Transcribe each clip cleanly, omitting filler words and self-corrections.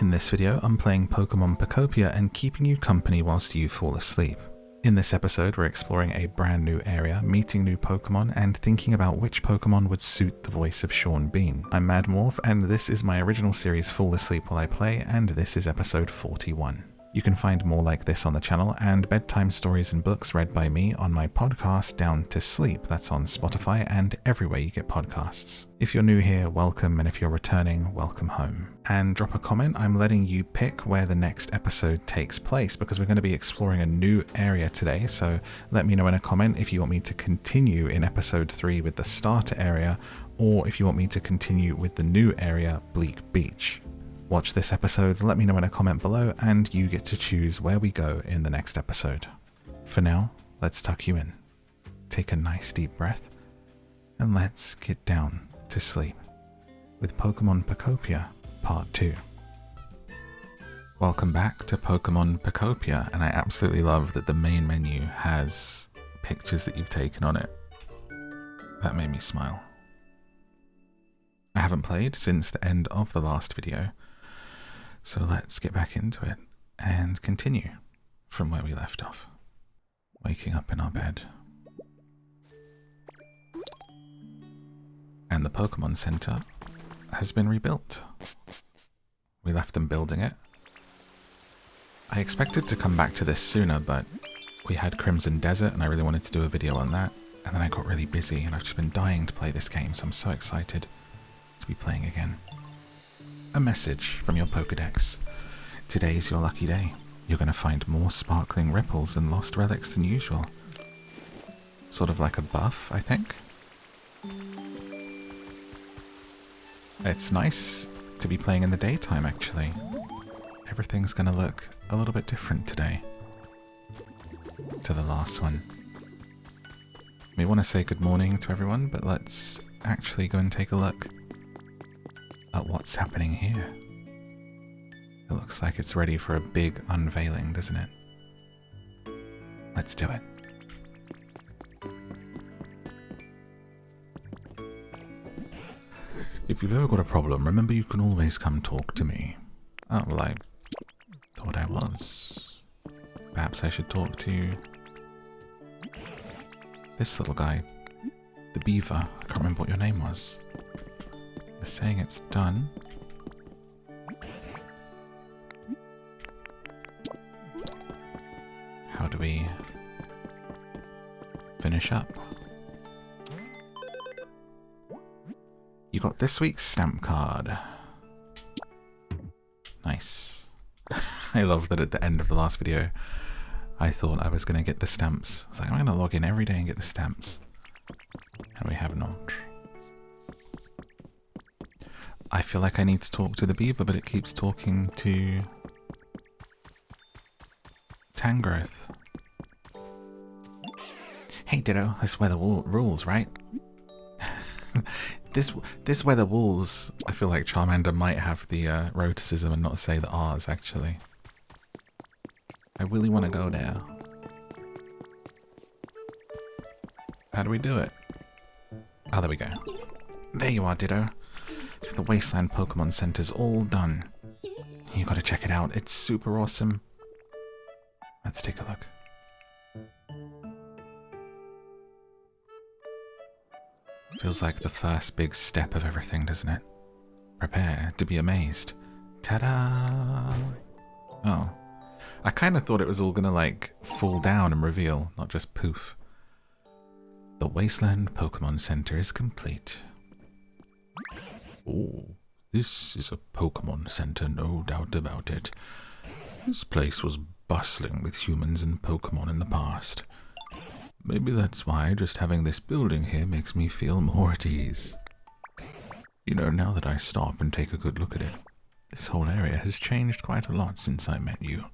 In this video, I'm playing Pokemon Pokopia and keeping you company whilst you fall asleep. In this episode, we're exploring a brand new area, meeting new Pokemon, and thinking about which Pokemon would suit the voice of Sean Bean. I'm MadMorph, and this is my original series Fall Asleep While I Play, and this is episode 41. You can find more like this on the channel, and bedtime stories and books read by me on my podcast Down to Sleep. That's on Spotify and everywhere you get podcasts. If you're new here, welcome, and if you're returning, welcome home. And drop a comment. I'm letting you pick where the next episode takes place because we're going to be exploring a new area today, so let me know in a comment if you want me to continue in episode 3 with the starter area, or if you want me to continue with the new area, Bleak Beach. Watch this episode, let me know in a comment below, and you get to choose where we go in the next episode. For now, let's tuck you in. Take a nice deep breath, and let's get down to sleep with Pokemon Pokopia Part 2. Welcome back to Pokemon Pokopia, and I absolutely love that the main menu has pictures that you've taken on it. That made me smile. I haven't played since the end of the last video, so let's get back into it and continue from where we left off. Waking up in our bed. And the Pokemon Center has been rebuilt. We left them building it. I expected to come back to this sooner, but we had Crimson Desert and I really wanted to do a video on that. And then I got really busy and I've just been dying to play this game, so I'm so excited to be playing again. A message from your Pokedex. Today's your lucky day. You're going to find more sparkling ripples and lost relics than usual. Sort of like a buff, I think. It's nice to be playing in the daytime, actually. Everything's going to look a little bit different today to the last one. We want to say good morning to everyone, but let's actually go and take a look at what's happening here. It looks like it's ready for a big unveiling, doesn't it? Let's do it. If you've ever got a problem, remember you can always come talk to me. Oh, well, I thought I was. Perhaps I should talk to this little guy. The beaver. I can't remember what your name was. You're saying it's done. How do we finish up? You got this week's stamp card. Nice. I love that at the end of the last video I thought I was going to get the stamps. I was like, I'm going to log in every day and get the stamps. And we have not. I feel like I need to talk to the beaver, but it keeps talking to Tangrowth. Hey Ditto, this weather rules, right? This weather rules. I feel like Charmander might have the roticism and not say the R's, actually. I really want to go there. How do we do it? Oh, there we go. There you are, Ditto. The Wasteland Pokemon Center's all done. You gotta check it out. It's super awesome. Let's take a look. Feels like the first big step of everything, doesn't it? Prepare to be amazed. Ta-da! Oh. I kind of thought it was all gonna, like, fall down and reveal, not just poof. The Wasteland Pokemon Center is complete. Oh, this is a Pokemon Center, no doubt about it. This place was bustling with humans and Pokemon in the past. Maybe that's why just having this building here makes me feel more at ease. You know, now that I stop and take a good look at it, this whole area has changed quite a lot since I met you.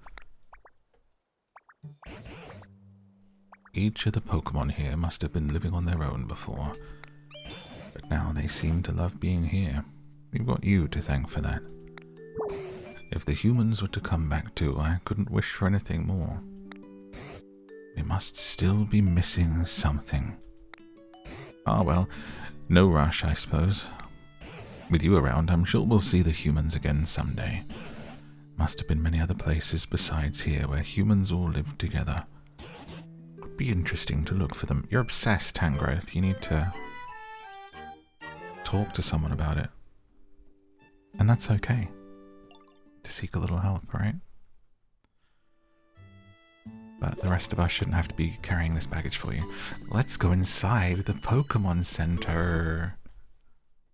Each of the Pokemon here must have been living on their own before, but now they seem to love being here. We've got you to thank for that. If the humans were to come back too, I couldn't wish for anything more. We must still be missing something. Ah well, no rush, I suppose. With you around, I'm sure we'll see the humans again someday. Must have been many other places besides here where humans all lived together. Would be interesting to look for them. You're obsessed, Tangrowth. You need to talk to someone about it. And that's okay. To seek a little help, right? But the rest of us shouldn't have to be carrying this baggage for you. Let's go inside the Pokemon Center.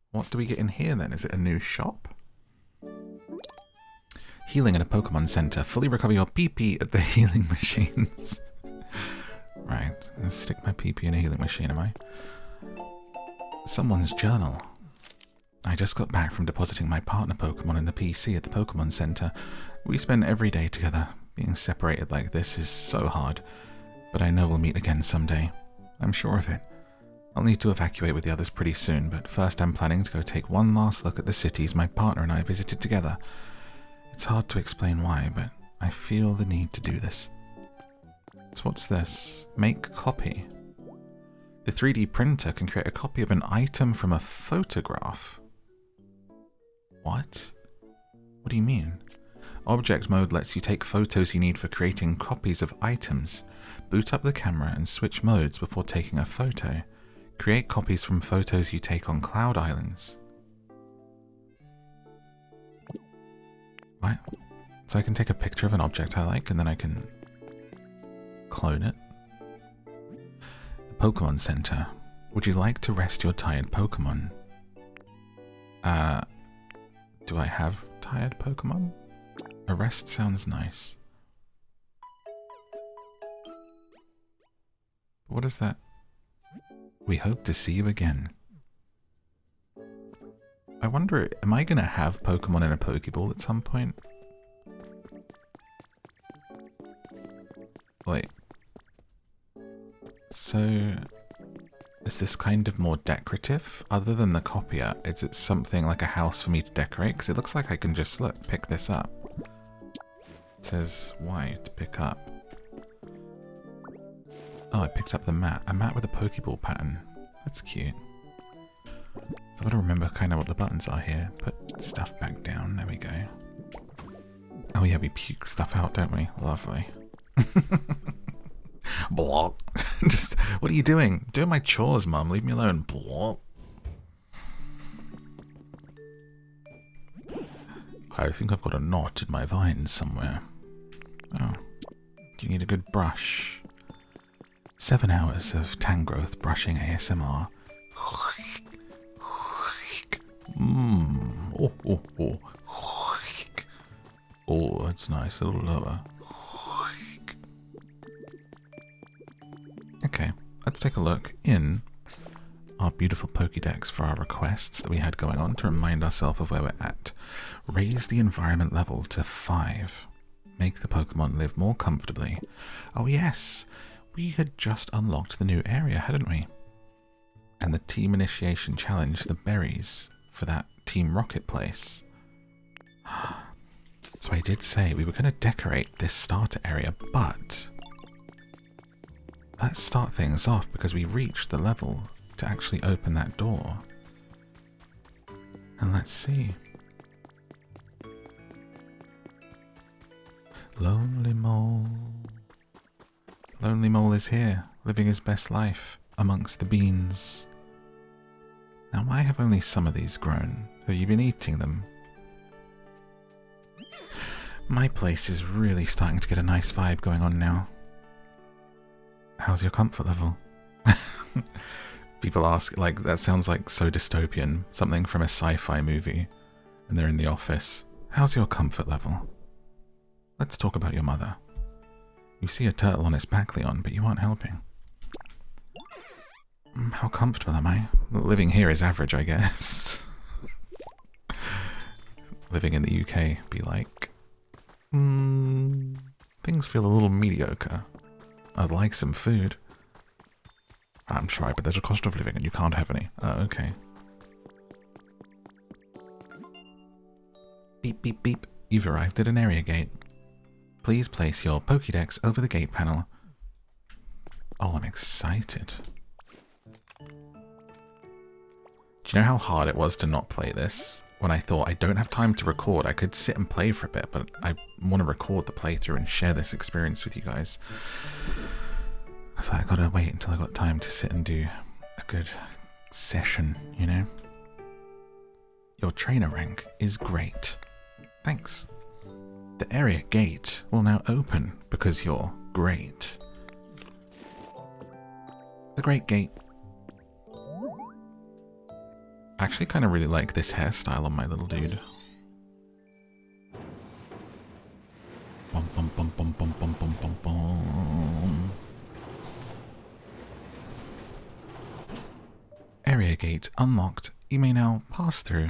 What do we get in here then? Is it a new shop? Healing at a Pokemon Center. Fully recover your PP at the healing machines. Right. Let's stick my PP in a healing machine, am I? Someone's journal. I just got back from depositing my partner Pokemon in the PC at the Pokemon Center. We spend every day together. Being separated like this is so hard. But I know we'll meet again someday. I'm sure of it. I'll need to evacuate with the others pretty soon, but first I'm planning to go take one last look at the cities my partner and I visited together. It's hard to explain why, but I feel the need to do this. So what's this? Make copy. The 3D printer can create a copy of an item from a photograph. What? What do you mean? Object mode lets you take photos you need for creating copies of items. Boot up the camera and switch modes before taking a photo. Create copies from photos you take on Cloud Islands. What? So I can take a picture of an object I like and then I can clone it. The Pokemon Center. Would you like to rest your tired Pokemon? Do I have tired Pokemon? A rest sounds nice. What is that? We hope to see you again. I wonder, am I going to have Pokemon in a Pokeball at some point? Wait. So, is this kind of more decorative? Other than the copier, is it something like a house for me to decorate? Because it looks like I can just, look, pick this up. It says Y to pick up. Oh, I picked up the mat. A mat with a Pokeball pattern. That's cute. So I've got to remember kind of what the buttons are here. Put stuff back down. There we go. Oh yeah, we puke stuff out, don't we? Lovely. Block. Just, what are you doing? Doing my chores, Mum. Leave me alone. Block. I think I've got a knot in my vines somewhere. Oh. Do you need a good brush? 7 hours of Tangrowth brushing ASMR. Oh, oh, oh. Oh, that's nice. A little lower. Okay, let's take a look in our beautiful Pokédex for our requests that we had going on to remind ourselves of where we're at. Raise the environment level to 5. Make the Pokemon live more comfortably. Oh yes, we had just unlocked the new area, hadn't we? And the team initiation challenge, the berries for that Team Rocket place. So I did say we were going to decorate this starter area, but let's start things off because we reached the level to actually open that door. And let's see. Lonely Mole. Lonely Mole is here, living his best life amongst the beans. Now, why have only some of these grown? Have you been eating them? My place is really starting to get a nice vibe going on now. How's your comfort level? People ask, like, that sounds like so dystopian, something from a sci-fi movie, and they're in the office. How's your comfort level? Let's talk about your mother. You see a turtle on its back, Leon, but you aren't helping. How comfortable am I? Living here is average, I guess. Living in the UK be like... things feel a little mediocre. I'd like some food. I'm sorry, but there's a cost of living and you can't have any. Oh, okay. Beep, beep, beep. You've arrived at an area gate. Please place your Pokédex over the gate panel. Oh, I'm excited. Do you know how hard it was to not play this? when I thought I don't have time to record. I could sit and play for a bit, but I want to record the playthrough and share this experience with you guys. So I gotta wait until I got time to sit and do a good session, you know? Your trainer rank is great. Thanks. The area gate will now open because you're great. The Great Gate. I actually kind of really like this hairstyle on my little dude. Bum, bum, bum, bum, bum, bum, bum, bum, bum. Area gate unlocked. You may now pass through.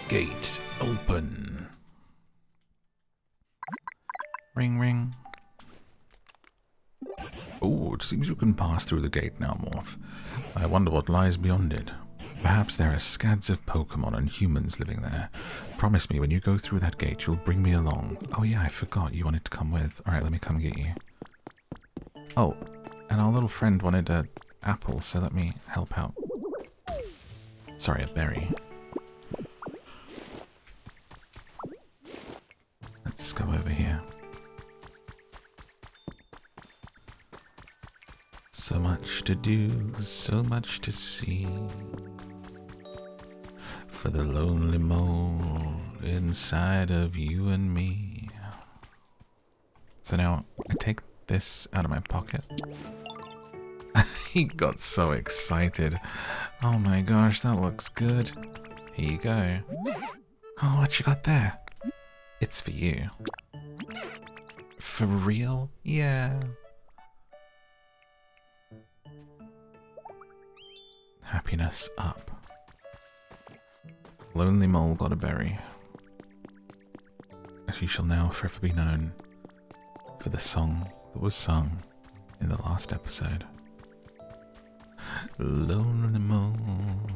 Gate open. Ring, ring. Oh, it seems you can pass through the gate now, Morph. I wonder what lies beyond it. Perhaps there are scads of Pokemon and humans living there. Promise me when you go through that gate, you'll bring me along. Oh yeah, I forgot you wanted to come with. Alright, let me come get you. Oh, and our little friend wanted an apple, so let me help out. Sorry, a berry. Let's go over here. So much to do, so much to see. For the lonely mole inside of you and me. So now I take this out of my pocket. He got so excited. Oh my gosh, that looks good. Here you go. Oh, what you got there? It's for you. For real? Yeah. Happiness up. Lonely mole got a berry. She shall now forever be known for the song that was sung in the last episode. Lonely mole.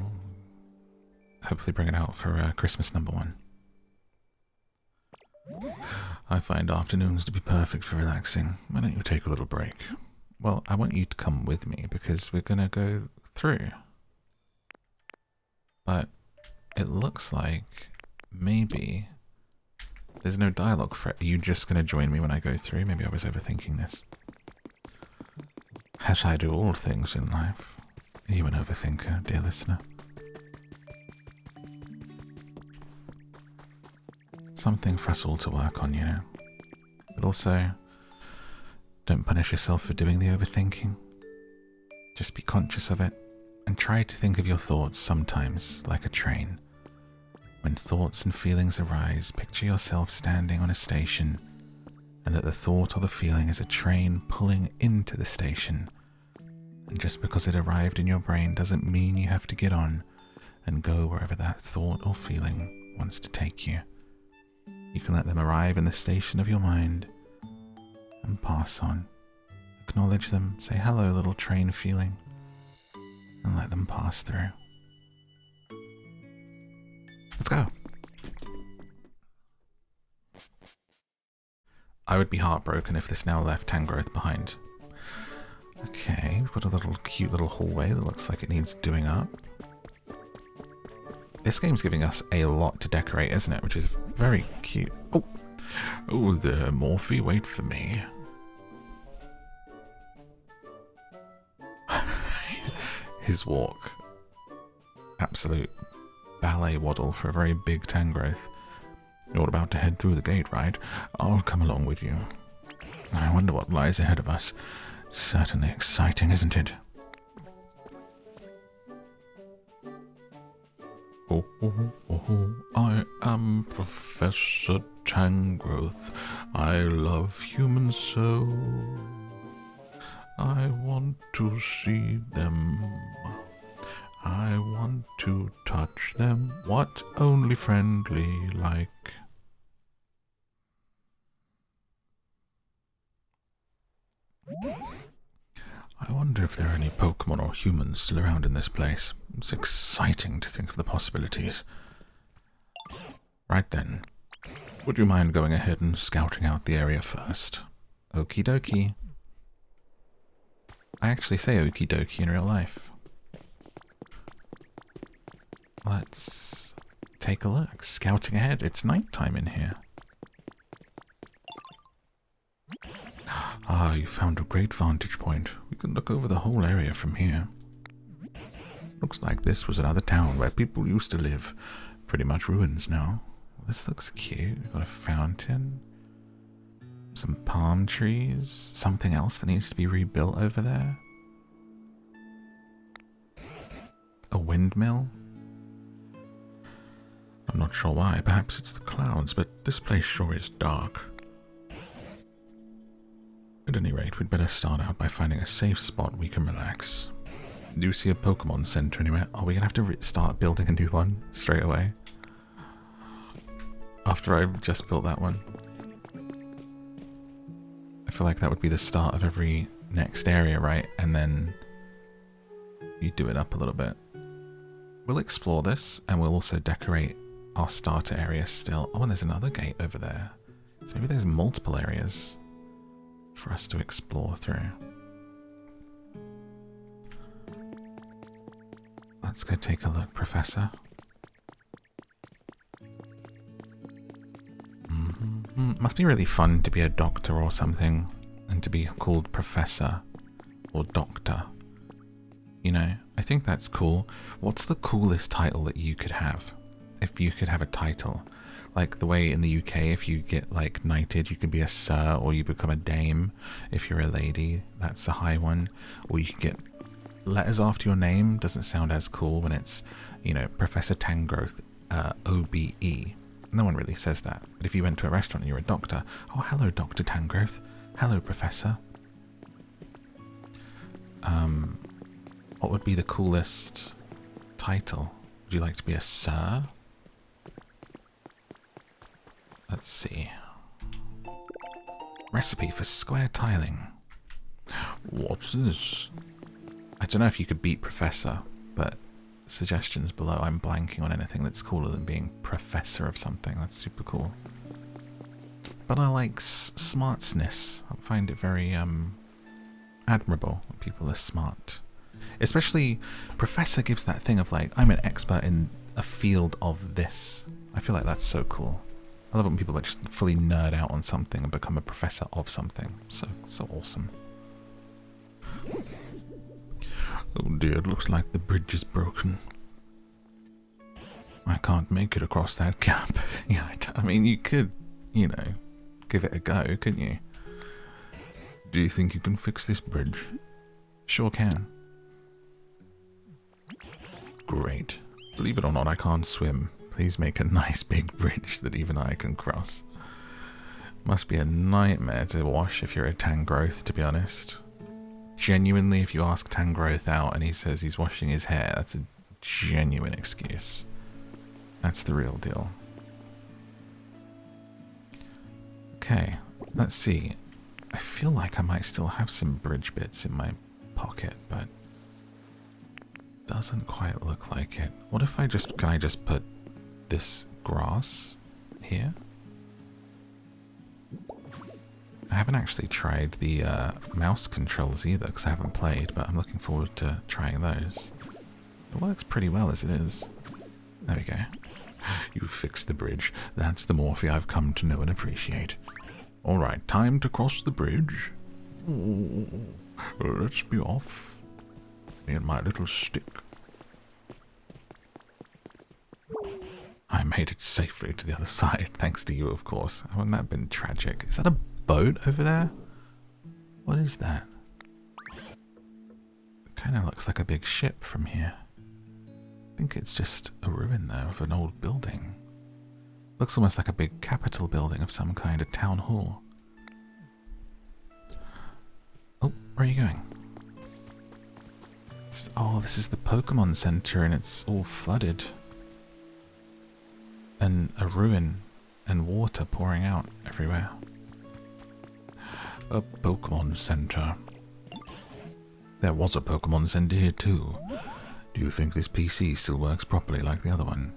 Hopefully bring it out for Christmas #1. I find afternoons to be perfect for relaxing. Why don't you take a little break? Well, I want you to come with me because we're gonna go through. But it looks like maybe there's no dialogue for it. Are you just going to join me when I go through? Maybe I was overthinking this. As I do all things in life. Are you an overthinker, dear listener? Something for us all to work on, you know. But also, don't punish yourself for doing the overthinking. Just be conscious of it. And try to think of your thoughts sometimes like a train. When thoughts and feelings arise, picture yourself standing on a station, and that the thought or the feeling is a train pulling into the station. And just because it arrived in your brain doesn't mean you have to get on and go wherever that thought or feeling wants to take you. You can let them arrive in the station of your mind and pass on. Acknowledge them, say hello little train feeling, and let them pass through. Let's go. I would be heartbroken if this now left Tangrowth behind. Okay, we've got a little cute little hallway that looks like it needs doing up. This game's giving us a lot to decorate, isn't it? Which is very cute. Oh, oh there, Morphy, wait for me. His walk. Absolute ballet waddle for a very big Tangrowth. You're about to head through the gate, right? I'll come along with you. I wonder what lies ahead of us. Certainly exciting, isn't it? Oh, oh, oh, I am Professor Tangrowth. I love humans so. I want to see them. I want to touch them. What only friendly like? I wonder if there are any Pokemon or humans still around in this place. It's exciting to think of the possibilities. Right then. Would you mind going ahead and scouting out the area first? Okie dokie. I actually say okie dokie in real life. Let's take a look. Scouting ahead. It's nighttime in here. Ah, you found a great vantage point. We can look over the whole area from here. Looks like this was another town where people used to live. Pretty much ruins now. This looks cute. We've got a fountain. Some palm trees. Something else that needs to be rebuilt over there. A windmill. I'm not sure why. Perhaps it's the clouds, but this place sure is dark. At any rate, we'd better start out by finding a safe spot we can relax. Do you see a Pokemon Center anywhere? Are we going to have to start building a new one straight away? After I've just built that one. I feel like that would be the start of every next area, right? And then you do it up a little bit. We'll explore this, and we'll also decorate our starter area still. Oh, and there's another gate over there. So maybe there's multiple areas for us to explore through. Let's go take a look, Professor. Must be really fun to be a doctor or something, and to be called Professor or Doctor. You know, I think that's cool. What's the coolest title that you could have? If you could have a title. Like the way in the UK, if you get like knighted, you can be a sir, or you become a dame. If you're a lady, that's a high one. Or you can get letters after your name. Doesn't sound as cool when it's, you know, Professor Tangrowth, OBE. No one really says that. But if you went to a restaurant and you're a doctor, oh, hello, Dr. Tangrowth. Hello, Professor. What would be the coolest title? Would you like to be a sir? Let's see. Recipe for square tiling. What's this? I don't know if you could beat Professor, but suggestions below. I'm blanking on anything that's cooler than being Professor of something. That's super cool. But I like smartsness. I find it very admirable when people are smart. Especially Professor gives that thing of like, I'm an expert in a field of this. I feel like that's so cool. I love it when people like just fully nerd out on something and become a professor of something. So awesome. Oh dear, it looks like the bridge is broken. I can't make it across that gap. Yeah, I mean, you could, you know, give it a go, couldn't you? Do you think you can fix this bridge? Sure can. Great. Believe it or not, I can't swim. Please make a nice big bridge that even I can cross. Must be a nightmare to wash if you're a Tangrowth, to be honest. Genuinely, if you ask Tangrowth out and he says he's washing his hair, that's a genuine excuse. That's the real deal. Okay, let's see. I feel like I might still have some bridge bits in my pocket, but doesn't quite look like it. What if I just, can I just put this grass here? I haven't actually tried the mouse controls either because I haven't played, but I'm looking forward to trying those. It works pretty well as it is. There we go. You fixed the bridge. That's the Morphe I've come to know and appreciate. Alright, time to cross the bridge. Oh, let's be off. Me and my little stick. I made it safely to the other side, thanks to you, of course. Wouldn't that have been tragic? Is that a boat over there? What is that? It kind of looks like a big ship from here. I think it's just a ruin, though, of an old building. Looks almost like a big Capitol building of some kind, a town hall. Oh, where are you going? Oh, this is the Pokemon Center and it's all flooded. And a ruin and water pouring out everywhere. A Pokemon Center. There was a Pokemon Center here too. Do you think this PC still works properly like the other one?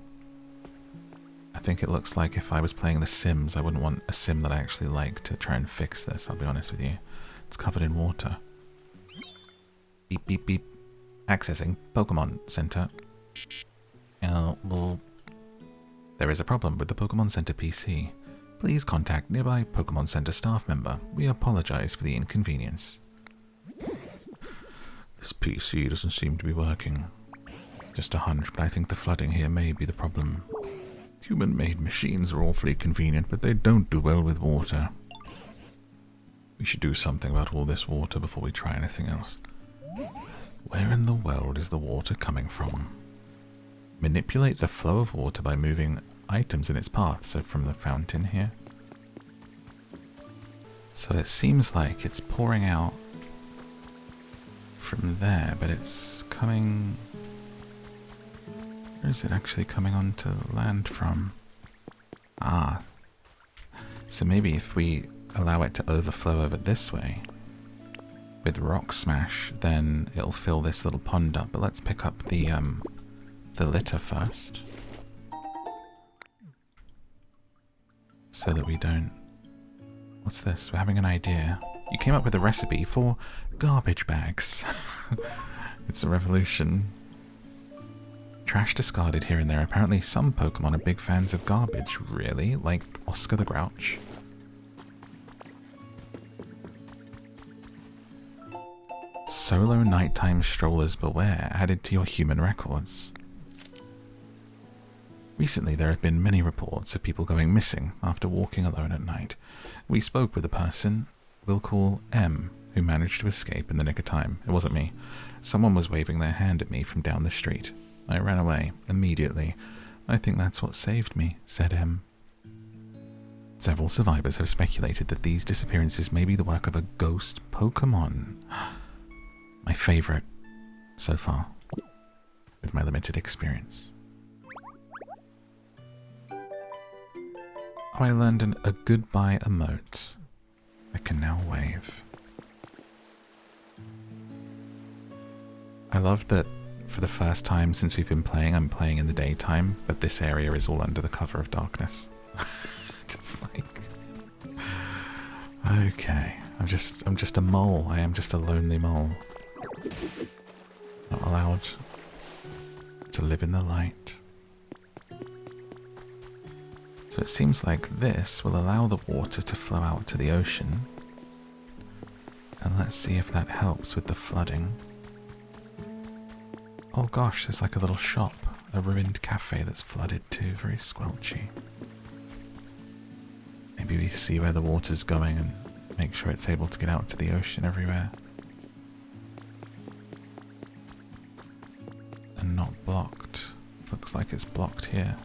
I think it looks like if I was playing The Sims, I wouldn't want a sim that I actually like to try and fix this, I'll be honest with you. It's covered in water. Beep, beep, beep. Accessing Pokemon Center. Well, there is a problem with the Pokemon Center PC. Please contact nearby Pokemon Center staff member. We apologize for the inconvenience. This PC doesn't seem to be working. Just a hunch, but I think the flooding here may be the problem. Human-made machines are awfully convenient, but they don't do well with water. We should do something about all this water before we try anything else. Where in the world is the water coming from? Manipulate the flow of water by moving items in its path, so from the fountain here. So it seems like it's pouring out from there, but it's coming... Where is it actually coming onto land from? Ah. So maybe if we allow it to overflow over this way with rock smash, then it'll fill this little pond up. But let's pick up the litter first, so that we don't... What's this? We're having an idea. You came up with a recipe for garbage bags. It's a revolution. Trash discarded here and there. Apparently some Pokemon are big fans of garbage, really, like Oscar the Grouch. Solo nighttime strollers beware, added to your human records. Recently there have been many reports of people going missing after walking alone at night. We spoke with a person we'll call M, who managed to escape in the nick of time. It wasn't me. Someone was waving their hand at me from down the street. I ran away immediately. I think that's what saved me, said M. Several survivors have speculated that these disappearances may be the work of a ghost Pokemon. My favorite so far, with my limited experience. Oh, I learned a goodbye emote. I can now wave. I love that for the first time since we've been playing, I'm playing in the daytime, but this area is all under the cover of darkness. Just like... Okay, I'm just a mole. I am just a lonely mole. Not allowed to live in the light. So it seems like this will allow the water to flow out to the ocean. And let's see if that helps with the flooding. Oh gosh, there's like a little shop, a ruined cafe that's flooded too, very squelchy. Maybe we see where the water's going and make sure it's able to get out to the ocean everywhere. And not blocked. Looks like it's blocked here.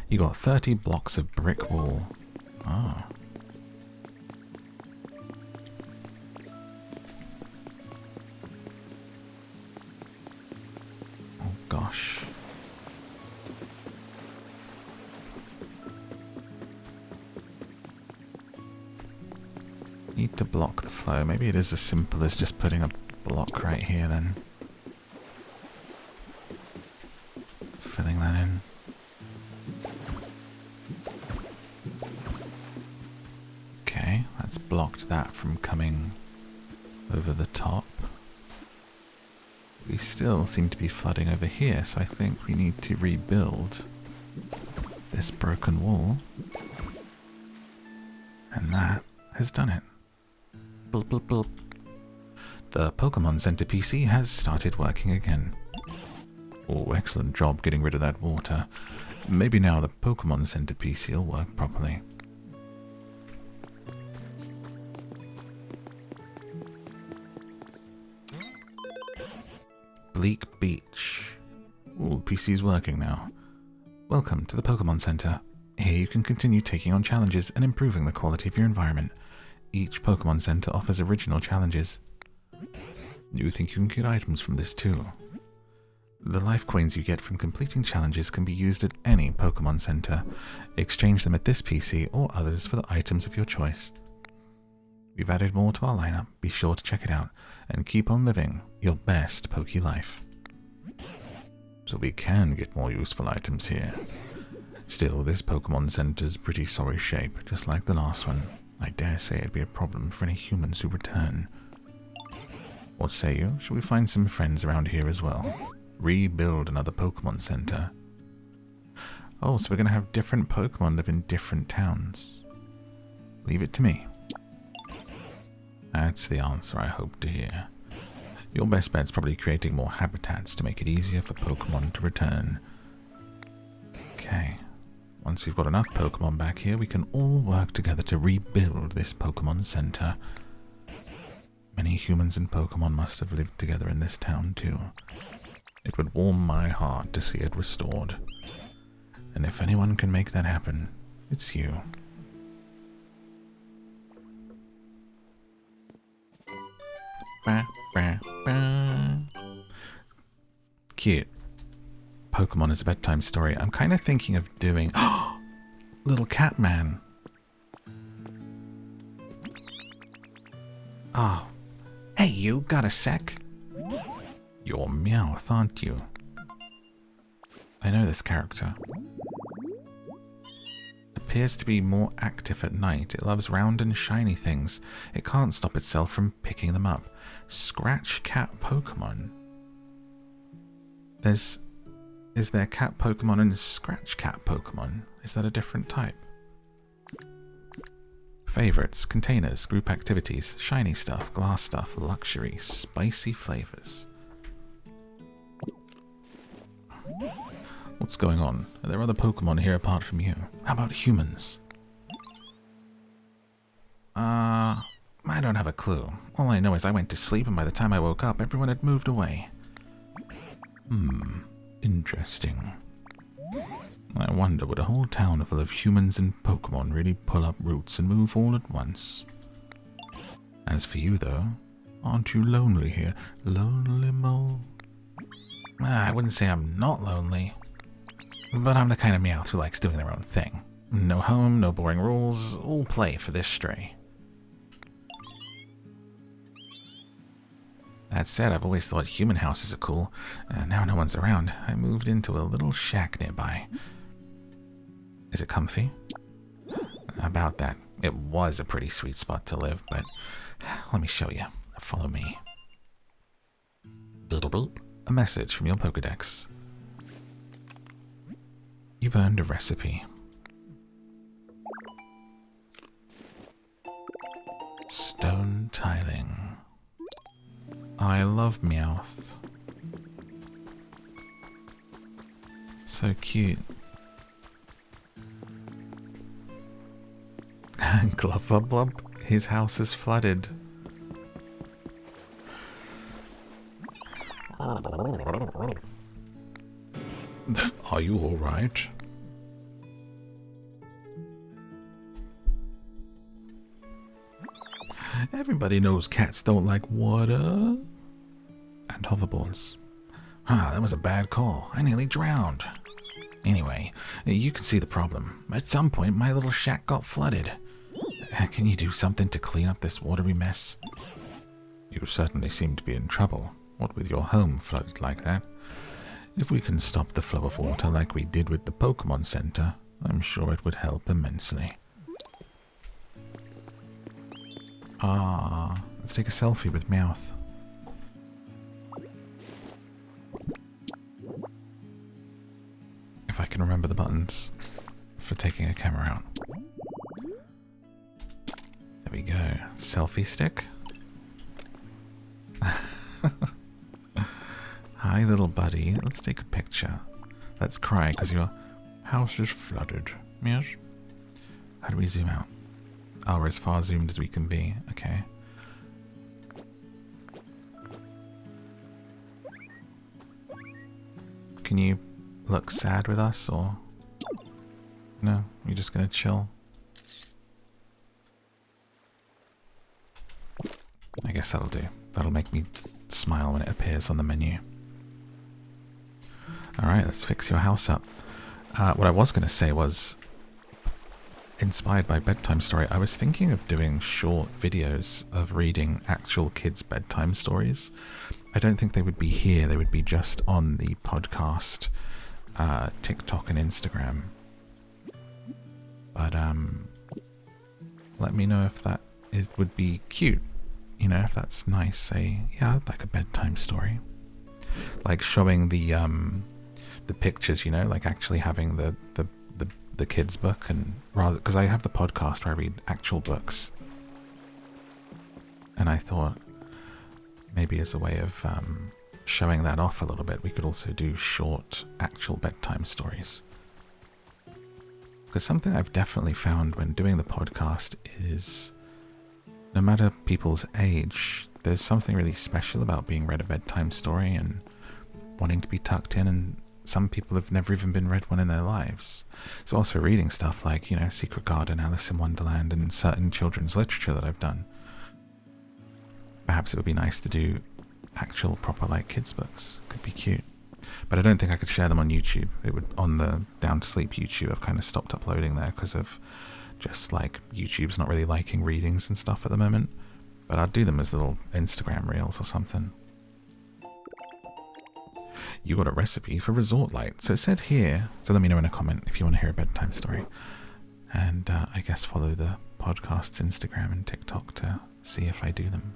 You got 30 blocks of brick wall. Ah. Oh gosh. Need to block the flow. Maybe it is as simple as just putting a block right here then. Filling that in. Okay, that's blocked that from coming over the top. We still seem to be flooding over here, so I think we need to rebuild this broken wall. And that has done it. Bloop, bloop, bloop. The Pokemon Center PC has started working again. Oh, excellent job getting rid of that water. Maybe now the Pokemon Center PC will work properly. Bleak Beach. Ooh, PC's working now. Welcome to the Pokemon Center. Here you can continue taking on challenges and improving the quality of your environment. Each Pokemon Center offers original challenges. You think you can get items from this too? The life coins you get from completing challenges can be used at any Pokemon Center. Exchange them at this PC or others for the items of your choice. We've added more to our lineup. Be sure to check it out and keep on living your best Poke life. So we can get more useful items here. Still, this Pokemon Center's pretty sorry shape, just like the last one. I dare say it'd be a problem for any humans who return. What say you? Shall we find some friends around here as well? Rebuild another Pokemon Center. Oh, so we're going to have different Pokemon live in different towns. Leave it to me. That's the answer I hope to hear. Your best bet's probably creating more habitats to make it easier for Pokemon to return. Okay. Once we've got enough Pokemon back here, we can all work together to rebuild this Pokemon Center. Many humans and Pokemon must have lived together in this town too. It would warm my heart to see it restored. And if anyone can make that happen, it's you. Bah, bah, bah. Cute. Pokemon is a bedtime story. I'm kind of thinking of doing... Little cat man. Oh. Hey, you got a sec? You're MEOWTH, aren't you? I know this character. Appears to be more active at night. It loves round and shiny things. It can't stop itself from picking them up. Scratch cat Pokemon. Is there cat Pokemon and scratch cat Pokemon? Is that a different type? Favorites, containers, group activities, shiny stuff, glass stuff, luxury, spicy flavors. What's going on? Are there other Pokemon here apart from you? How about humans? I don't have a clue. All I know is I went to sleep and by the time I woke up, everyone had moved away. Interesting. I wonder, would a whole town full of humans and Pokemon really pull up roots and move all at once? As for you, though, aren't you lonely here? Lonely mole? I wouldn't say I'm not lonely, but I'm the kind of MEOWTH who likes doing their own thing. No home, no boring rules, all play for this stray. That said, I've always thought human houses are cool, and now no one's around. I moved into a little shack nearby. Is it comfy? About that. It was a pretty sweet spot to live, but let me show you. Follow me. Beep. A message from your Pokedex. You've earned a recipe. Stone tiling. I love MEOWTH. So cute. Glub glub glub. His house is flooded. Are you all right? Everybody knows cats don't like water. And hoverboards. That was a bad call. I nearly drowned. Anyway, you can see the problem. At some point, my little shack got flooded. Can you do something to clean up this watery mess? You certainly seem to be in trouble. What with your home flooded like that? If we can stop the flow of water like we did with the Pokemon Center, I'm sure it would help immensely. Let's take a selfie with MEOWTH. If I can remember the buttons for taking a camera out. There we go. Selfie stick. Hi, little buddy. Let's take a picture. Let's cry because your house is flooded. Yes? How do we zoom out? Oh, we're as far zoomed as we can be. Okay. Can you look sad with us, or... No, you're just gonna chill? I guess that'll do. That'll make me smile when it appears on the menu. Alright, let's fix your house up. What I was gonna say was, inspired by bedtime story, I was thinking of doing short videos of reading actual kids' bedtime stories. I don't think they would be here, they would be just on the podcast, TikTok and Instagram. But let me know if that would be cute you know, if that's nice, say, yeah, I'd like a bedtime story. Like showing the pictures, you know, like actually having the kids book, and rather, because I have the podcast where I read actual books, and I thought maybe as a way of showing that off a little bit, we could also do short actual bedtime stories. Because something I've definitely found when doing the podcast is, no matter people's age, there's something really special about being read a bedtime story and wanting to be tucked in, and some people have never even been read one in their lives. So also reading stuff like, you know, Secret Garden, Alice in Wonderland, and certain children's literature that I've done. Perhaps it would be nice to do actual proper like kids books. Could be cute. But I don't think I could share them on YouTube. It would, on the Down to Sleep YouTube, I've kind of stopped uploading there because of just like YouTube's not really liking readings and stuff at the moment. But I'd do them as little Instagram reels or something. You got a recipe for resort light. So it said here, so let me know in a comment if you want to hear a bedtime story. And I guess follow the podcast's Instagram and TikTok to see if I do them.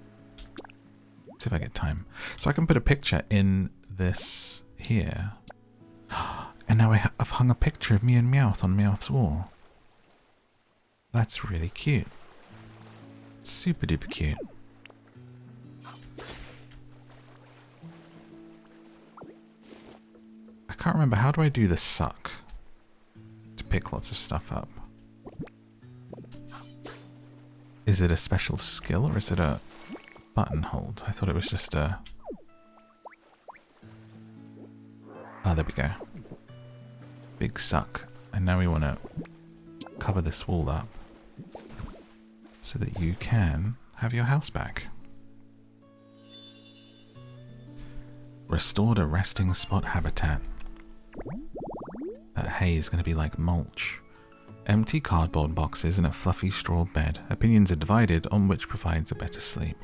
See if I get time. So I can put a picture in this here. And now I've hung a picture of me and MEOWTH on MEOWTH's wall. That's really cute. Super duper cute. I can't remember, how do I do the suck to pick lots of stuff up? Is it a special skill or is it a button hold? I thought it was just a... Oh, there we go. Big suck. And now we want to cover this wall up so that you can have your house back. Restored a resting spot habitat. That hay is going to be like mulch. Empty cardboard boxes and a fluffy straw bed. Opinions are divided on which provides a better sleep.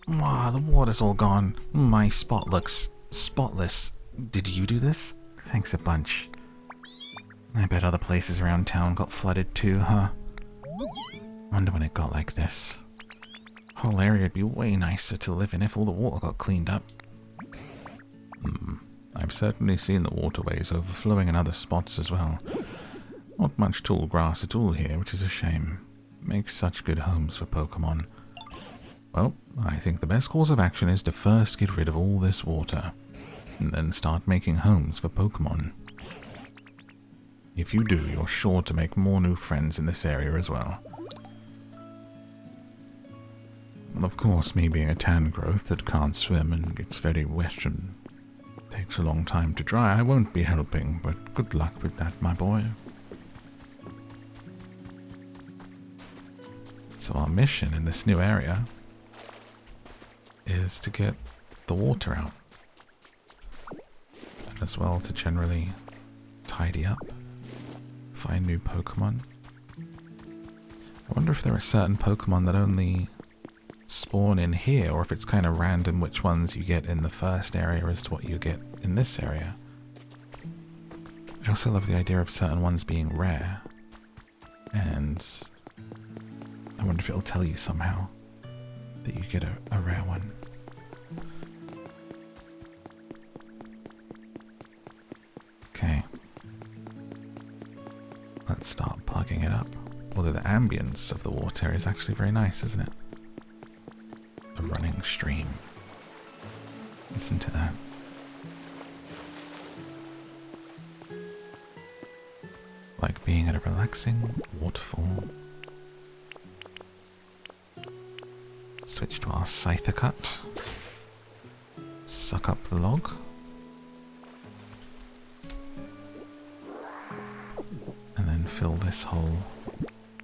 Wow, the water's all gone. My spot looks spotless. Did you do this? Thanks a bunch. I bet other places around town got flooded too, huh? Wonder when it got like this. Whole area would be way nicer to live in if all the water got cleaned up. I've certainly seen the waterways overflowing in other spots as well. Not much tall grass at all here, which is a shame. Makes such good homes for Pokemon. Well, I think the best course of action is to first get rid of all this water, and then start making homes for Pokemon. If you do, you're sure to make more new friends in this area as well. Well, of course, me being a tan growth that can't swim and gets very wet and takes a long time to dry, I won't be helping, but good luck with that, my boy. So our mission in this new area is to get the water out, and as well to generally tidy up, find new Pokemon. I wonder if there are certain Pokemon that only spawn in here, or if it's kind of random which ones you get in the first area as to what you get in this area. I also love the idea of certain ones being rare, and I wonder if it'll tell you somehow that you get a rare one. Okay. Let's start plugging it up. Although the ambience of the water is actually very nice, isn't it? A running stream. Listen to that. Like being at a relaxing waterfall. Switch to our scyther cut. Suck up the log. And then fill this hole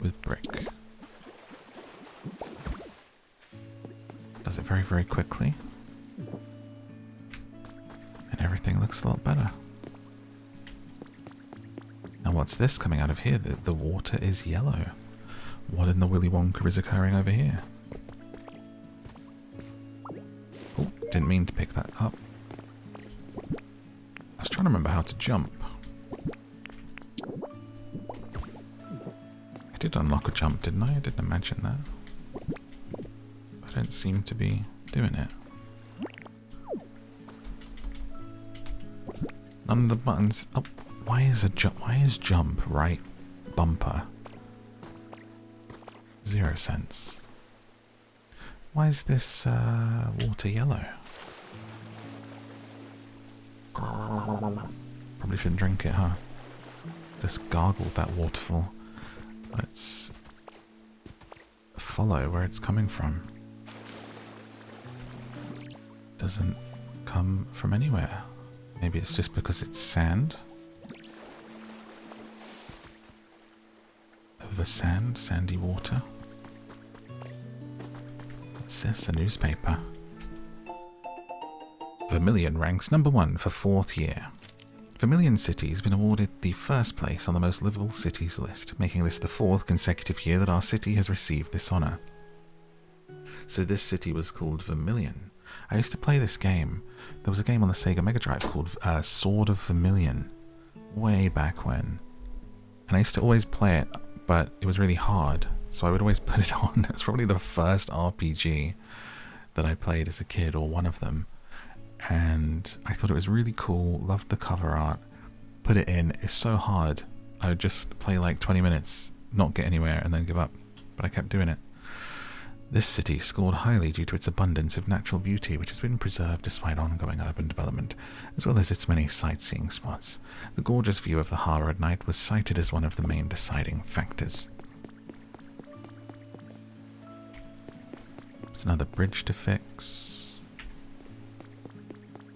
with brick. Does it very, very quickly. And everything looks a lot better. Now what's this coming out of here? The water is yellow. What in the Willy Wonka is occurring over here? Oh, didn't mean to pick that up. I was trying to remember how to jump. did unlock a jump, didn't I? I didn't imagine that. I don't seem to be doing it. None of the buttons... Oh, why is jump right bumper? 0 cents. Why is this water yellow? Probably shouldn't drink it, huh? Just gargled that waterfall. Let's follow where it's coming from. Doesn't come from anywhere. Maybe it's just because it's sand. Over sand, sandy water. What's this? A newspaper. Vermilion ranks number 1 for 4th year. Vermilion City has been awarded the 1st place on the most livable cities list, making this the 4th consecutive year that our city has received this honour. So this city was called Vermilion. I used to play this game. There was a game on the Sega Mega Drive called Sword of Vermilion, way back when. And I used to always play it, but it was really hard, so I would always put it on. It's probably the first RPG that I played as a kid, or one of them. And I thought it was really cool, loved the cover art, put it in. It's so hard. I would just play like 20 minutes, not get anywhere, and then give up. But I kept doing it. This city scored highly due to its abundance of natural beauty, which has been preserved despite ongoing urban development, as well as its many sightseeing spots. The gorgeous view of the harbour at night was cited as one of the main deciding factors. There's another bridge to fix.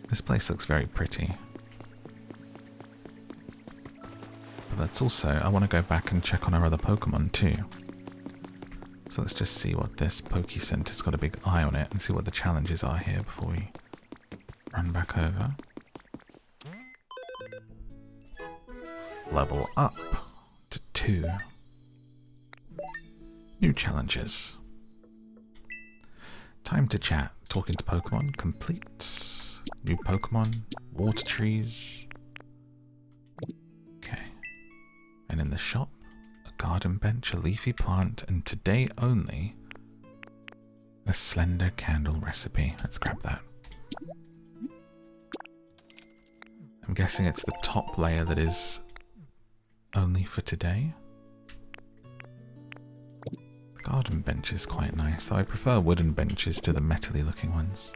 This place looks very pretty. But that's also, I want to go back and check on our other Pokemon too. So let's just see what this Poke Center's got a big eye on it and see what the challenges are here before we run back over. Level up to 2. New challenges. Time to chat. Talking to Pokemon. Complete. New Pokemon, water trees. Okay. And in the shop, a garden bench, a leafy plant, and today only, a slender candle recipe. Let's grab that. I'm guessing it's the top layer that is only for today. The garden bench is quite nice, though I prefer wooden benches to the metally looking ones.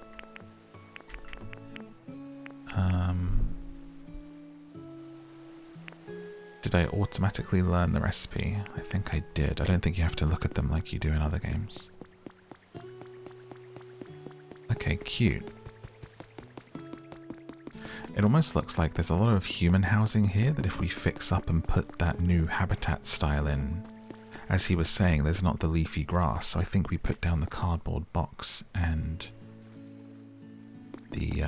Did I automatically learn the recipe? I think I did. I don't think you have to look at them like you do in other games. Okay, cute. It almost looks like there's a lot of human housing here that if we fix up and put that new habitat style in, as he was saying, there's not the leafy grass, so I think we put down the cardboard box and the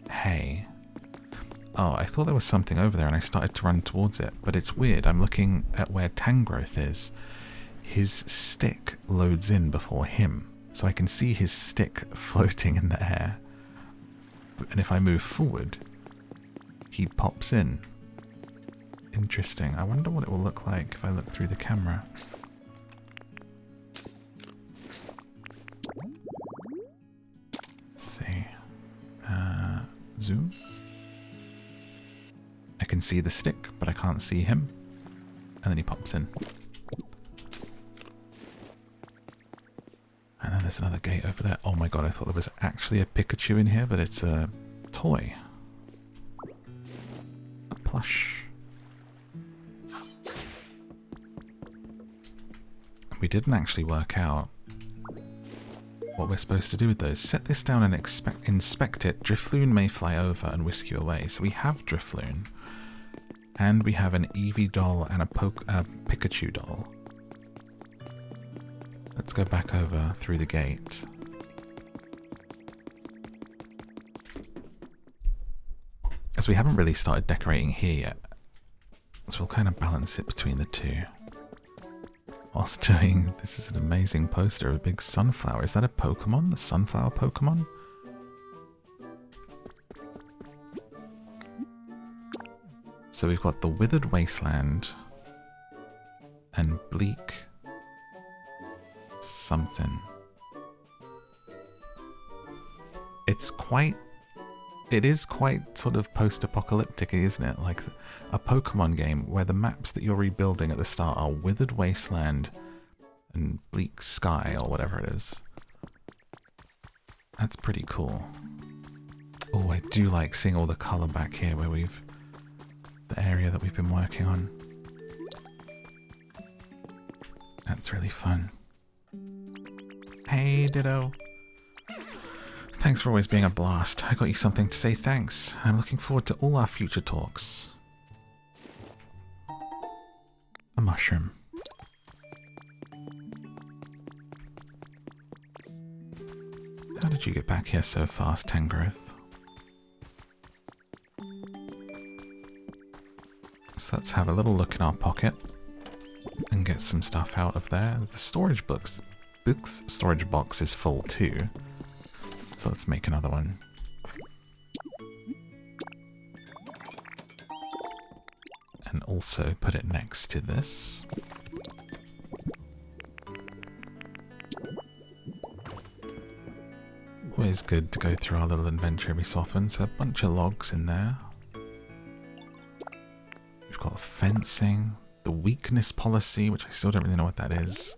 hay. Oh, I thought there was something over there and I started to run towards it, but it's weird. I'm looking at where Tangrowth is. His stick loads in before him, so I can see his stick floating in the air. And if I move forward, he pops in. Interesting. I wonder what it will look like if I look through the camera. Let's see. Zoom. I can see the stick, but I can't see him. And then he pops in. And then there's another gate over there. Oh my god, I thought there was actually a Pikachu in here, but it's a toy. A plush. We didn't actually work out what we're supposed to do with those. Set this down and inspect it. Drifloon may fly over and whisk you away. So we have Drifloon. And we have an Eevee doll and a Pikachu doll. Let's go back over through the gate. As we haven't really started decorating here yet. So we'll kind of balance it between the two. Whilst doing, this is an amazing poster of a big sunflower. Is that a Pokemon? The sunflower Pokemon? So we've got the Withered Wasteland and Bleak something. It is quite sort of post-apocalyptic, isn't it? Like a Pokemon game where the maps that you're rebuilding at the start are Withered Wasteland and Bleak Sky, or whatever it is. That's pretty cool. Oh, I do like seeing all the colour back here where the area that we've been working on. That's really fun. Hey, Ditto. Thanks for always being a blast. I got you something to say thanks. I'm looking forward to all our future talks. A mushroom. How did you get back here so fast, Tangrowth? So let's have a little look in our pocket and get some stuff out of there. The storage book's storage box is full too. So let's make another one. And also put it next to this. Always good to go through our little inventory every so often. So a bunch of logs in there. We've got fencing, the weakness policy, which I still don't really know what that is.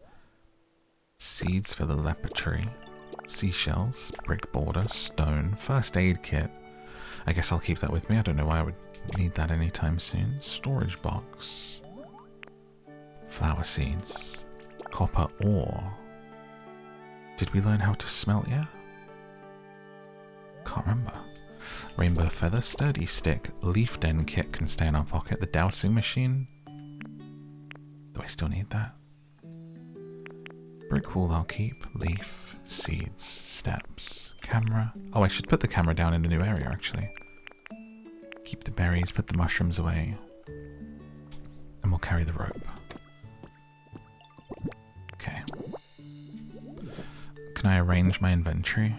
Seeds for the leper tree. Seashells, brick border, stone, first aid kit. I guess I'll keep that with me. I don't know why I would need that anytime soon. Storage box. Flower seeds. Copper ore. Did we learn how to smelt yet? Can't remember. Rainbow feather, sturdy stick, leaf den kit can stay in our pocket. The dowsing machine. Do I still need that? Brick wall I'll keep. Leaf, seeds, steps, camera. Oh, I should put the camera down in the new area actually. Keep the berries, put the mushrooms away. And we'll carry the rope. Okay. Can I arrange my inventory?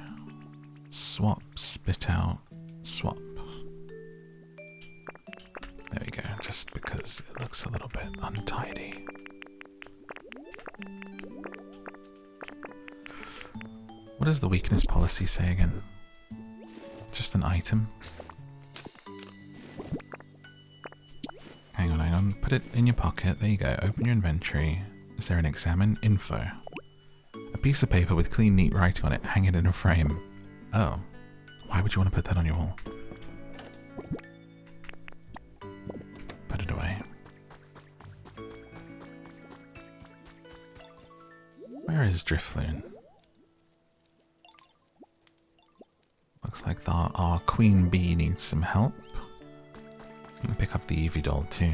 Swap, spit out, swap. There we go, just because it looks a little bit untidy. What does the weakness policy say again? Just an item? Hang on. Put it in your pocket. There you go. Open your inventory. Is there an examine? Info. A piece of paper with clean, neat writing on it. Hang it in a frame. Oh. Why would you want to put that on your wall? Put it away. Where is Drifloon? Looks like our queen bee needs some help. You can pick up the Eevee doll too.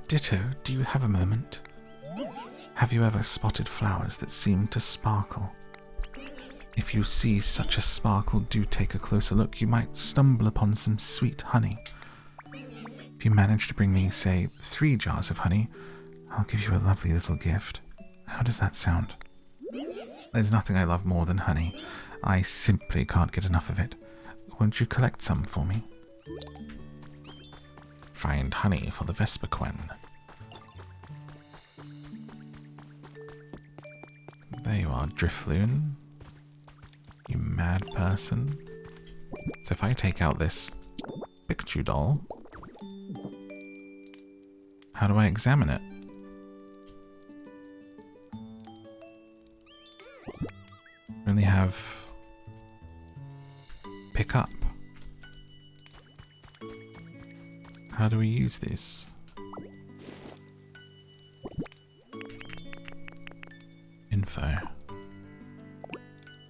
Ditto, do you have a moment? Have you ever spotted flowers that seem to sparkle? If you see such a sparkle, do take a closer look. You might stumble upon some sweet honey. If you manage to bring me, say, 3 jars of honey, I'll give you a lovely little gift. How does that sound? There's nothing I love more than honey. I simply can't get enough of it. Won't you collect some for me? Find honey for the Vesperquen. There you are, Drifloon. You mad person. So if I take out this Pikachu doll, how do I examine it? We only have pick up. How do we use this? Info.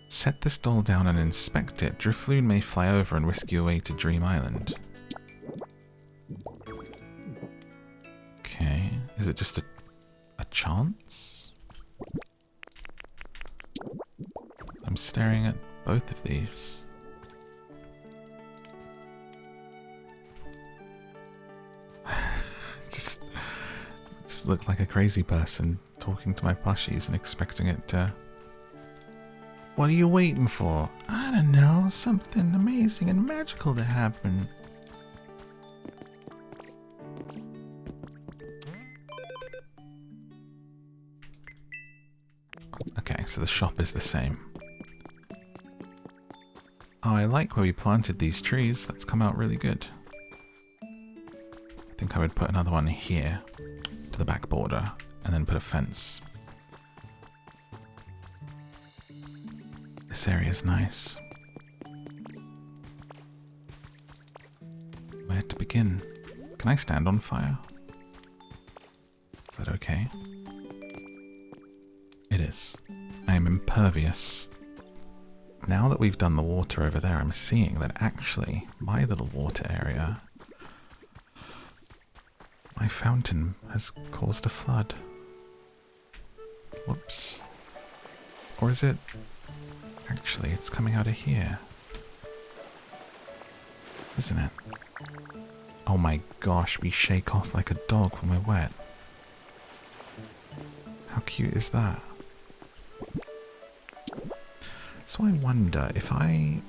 Set this doll down and inspect it. Drifloon may fly over and whisk you away to Dream Island. Okay. Is it just a chance? I'm staring at both of these. just look like a crazy person talking to my plushies and expecting it to... What are you waiting for? I don't know, something amazing and magical to happen. Okay, so the shop is the same. Oh, I like where we planted these trees. That's come out really good. I think I would put another one here to the back border and then put a fence. This area is nice. Where to begin? Can I stand on fire? Is that okay? It is. I am impervious. Now that we've done the water over there, I'm seeing that actually my little water area, my fountain has caused a flood. Whoops. Or is it... Actually, it's coming out of here. Isn't it? Oh my gosh, we shake off like a dog when we're wet. How cute is that? So I wonder if I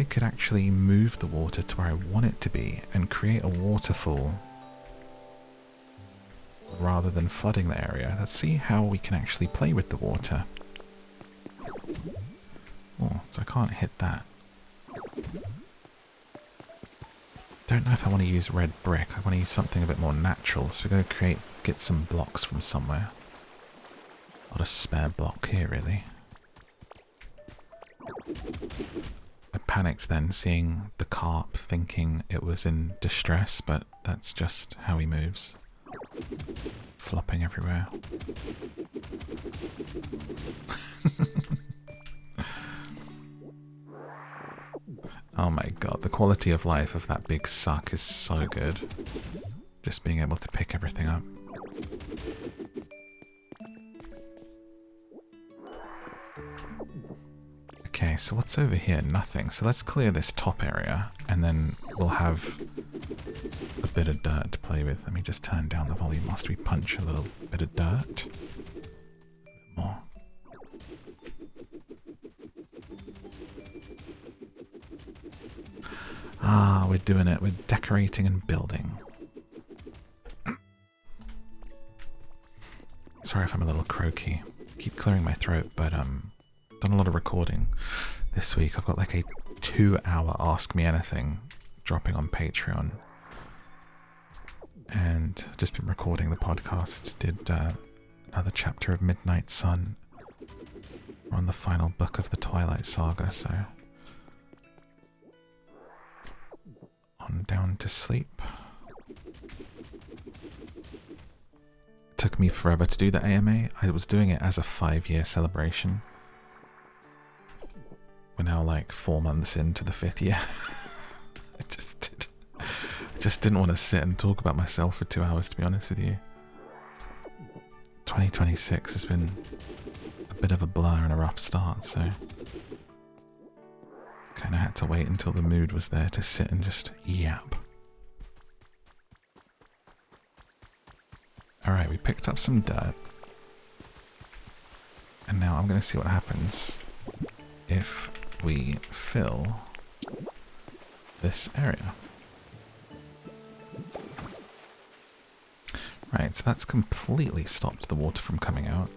could actually move the water to where I want it to be and create a waterfall rather than flooding the area. Let's see how we can actually play with the water. Oh, so I can't hit that. Don't know if I want to use red brick. I want to use something a bit more natural. So we're going to get some blocks from somewhere. Not a spare block here, really. I panicked then, seeing the carp, thinking it was in distress, but that's just how he moves. Flopping everywhere. Oh my god, the quality of life of that big suck is so good. Just being able to pick everything up. Okay, so what's over here? Nothing. So let's clear this top area, and then we'll have a bit of dirt to play with. Let me just turn down the volume whilst we punch a little bit of dirt. A bit more. Ah, we're doing it. We're decorating and building. Sorry if I'm a little croaky. Keep clearing my throat, but done a lot of recording this week. I've got like a 2-hour Ask Me Anything dropping on Patreon. And just been recording the podcast. Did another chapter of Midnight Sun. We're on the final book of the Twilight Saga, so... on down to sleep. Took me forever to do the AMA. I was doing it as a 5-year celebration. We're now like 4 months into the 5th year. I just didn't want to sit and talk about myself for 2 hours, to be honest with you. 2026 has been a bit of a blur and a rough start, so kind of had to wait until the mood was there to sit and just yap. Alright, we picked up some dirt. And now I'm going to see what happens if we fill this area. Right, so that's completely stopped the water from coming out.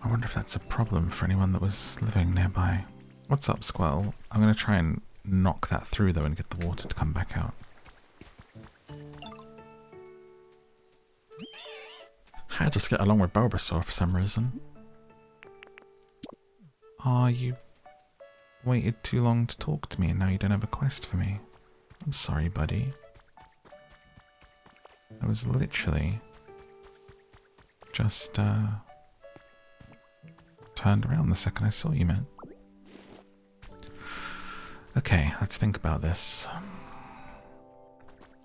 I wonder if that's a problem for anyone that was living nearby. What's up, Squirrel? I'm going to try and knock that through, though, and get the water to come back out. I just get along with Bulbasaur for some reason. Oh, you waited too long to talk to me, and now you don't have a quest for me. I'm sorry, buddy. I was literally just, turned around the second I saw you, man. Okay, let's think about this.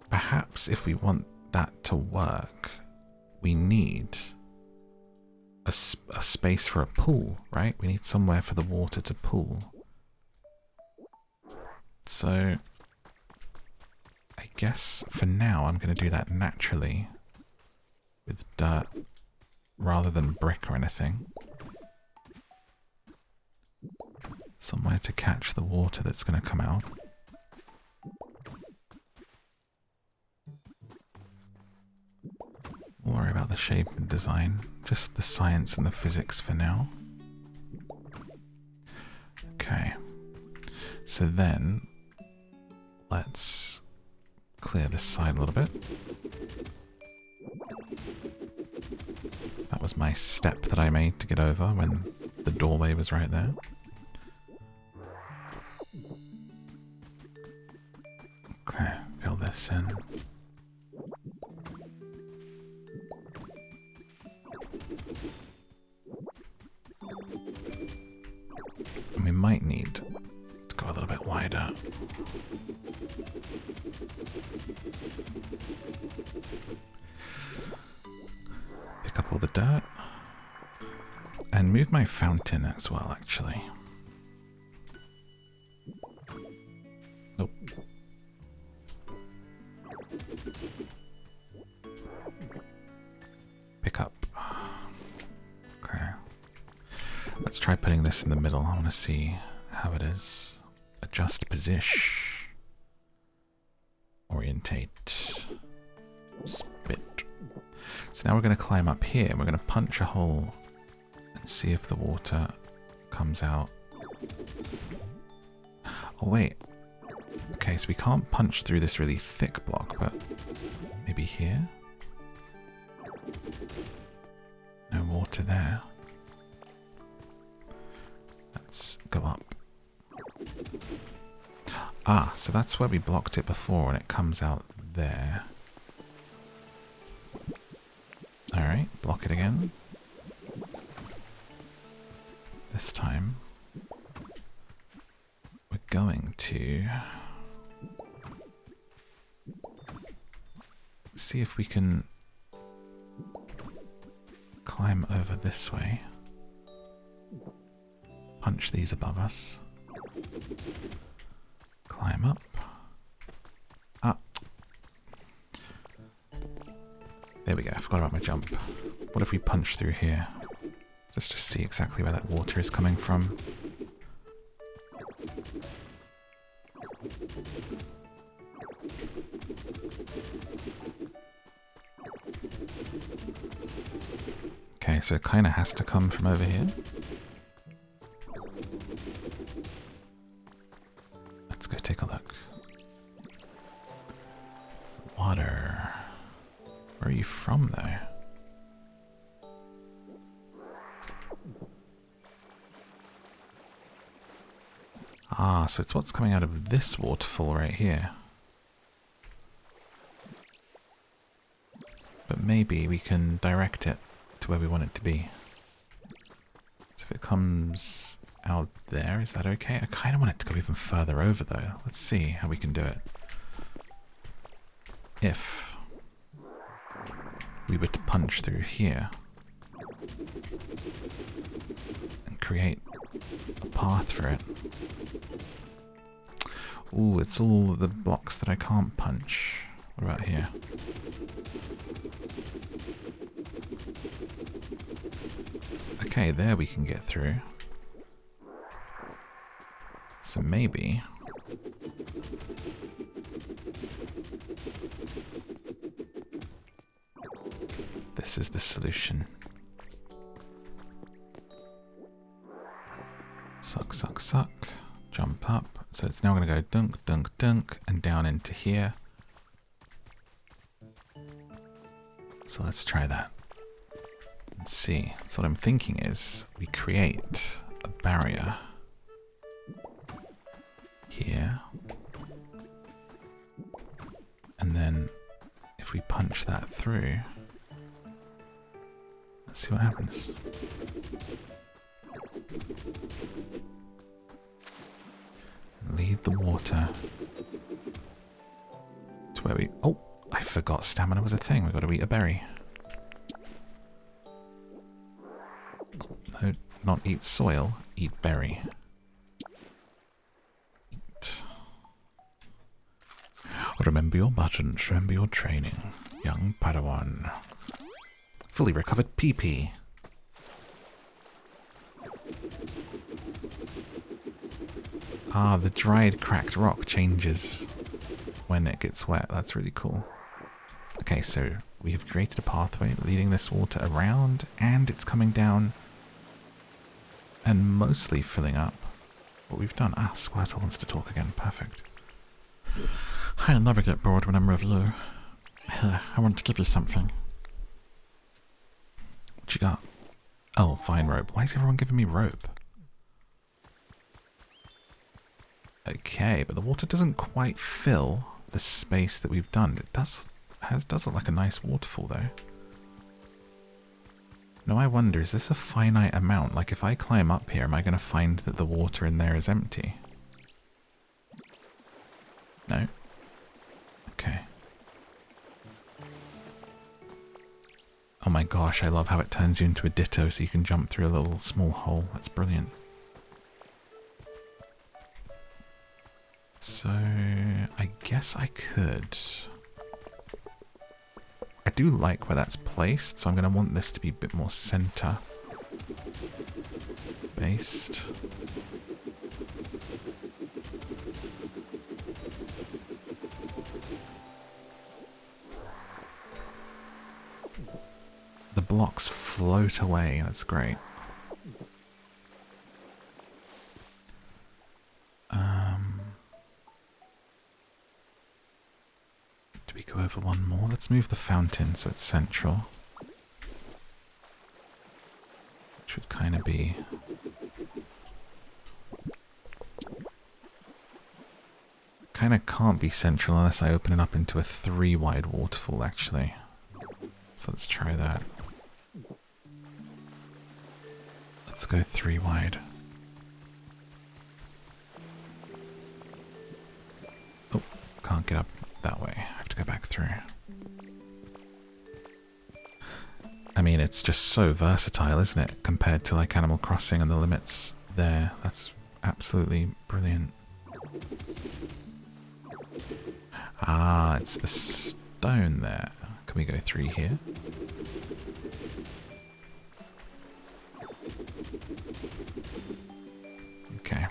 Perhaps if we want that to work, we need a space for a pool, right? We need somewhere for the water to pool. So, I guess for now I'm going to do that naturally with dirt rather than brick or anything. Somewhere to catch the water that's going to come out. Don't worry about the shape and design, just the science and the physics for now. Okay, so then let's clear this side a little bit. That was my step that I made to get over when the doorway was right there. Okay, fill this in. And we might need to go a little bit wider. Pick up all the dirt. And move my fountain as well, actually. Nope. Pick up. Okay. Let's try putting this in the middle. I want to see how it is. Adjust position. Orientate. Spit. So now we're going to climb up here and we're going to punch a hole and see if the water comes out. Oh wait. Okay, so we can't punch through this really thick block, but maybe here? No water there. Let's go up. Ah, so that's where we blocked it before and it comes out there. Alright, block it again. This time we're going to see if we can climb over this way. Punch these above us. Climb up. Ah. There we go, I forgot about my jump. What if we punch through here? Just to see exactly where that water is coming from. Okay, so it kind of has to come from over here. Let's go take a look. Water. Where are you from, though? Ah, so it's what's coming out of this waterfall right here. But maybe we can direct it to where we want it to be. So if it comes out there, is that okay? I kind of want it to go even further over though. Let's see how we can do it. If we were to punch through here and create a path for it. Ooh, it's all the blocks that I can't punch. What about here? Okay, there we can get through. So maybe this is the solution. Suck, suck, suck. Jump up. So it's now going to go dunk, dunk, dunk, and down into here. So let's try that. Let's see. So what I'm thinking is we create a barrier here. And then if we punch that through, let's see what happens. Lead the water to where we... Oh, I forgot stamina was a thing. We've got to eat a berry. No, not eat soil, eat berry. Eat. Remember your buttons, remember your training, young Padawan. Fully recovered PP. Ah, the dried cracked rock changes when it gets wet. That's really cool. Okay, so we have created a pathway leading this water around, and it's coming down and mostly filling up what we've done. Ah, Squirtle wants to talk again. Perfect. I never get bored when I'm with you. Here, I want to give you something. What you got? Oh, fine rope. Why is everyone giving me rope? Okay, but the water doesn't quite fill the space that we've done. It does look like a nice waterfall though. Now I wonder, is this a finite amount? Like if I climb up here, am I going to find that the water in there is empty? No? Okay. Oh my gosh, I love how it turns you into a ditto so you can jump through a little small hole. That's brilliant. So, I guess I could. I do like where that's placed, so I'm going to want this to be a bit more center based. The blocks float away, that's great. Do we go over one more? Let's move the fountain so it's central. Which would kind of be... kind of can't be central unless I open it up into a 3-wide waterfall, actually. So let's try that. Let's go 3-wide. Oh, can't get up that way. I have to go back through. I mean, it's just so versatile, isn't it? Compared to like Animal Crossing and the limits there. That's absolutely brilliant. Ah, it's the stone there. Can we go 3 here? Okay.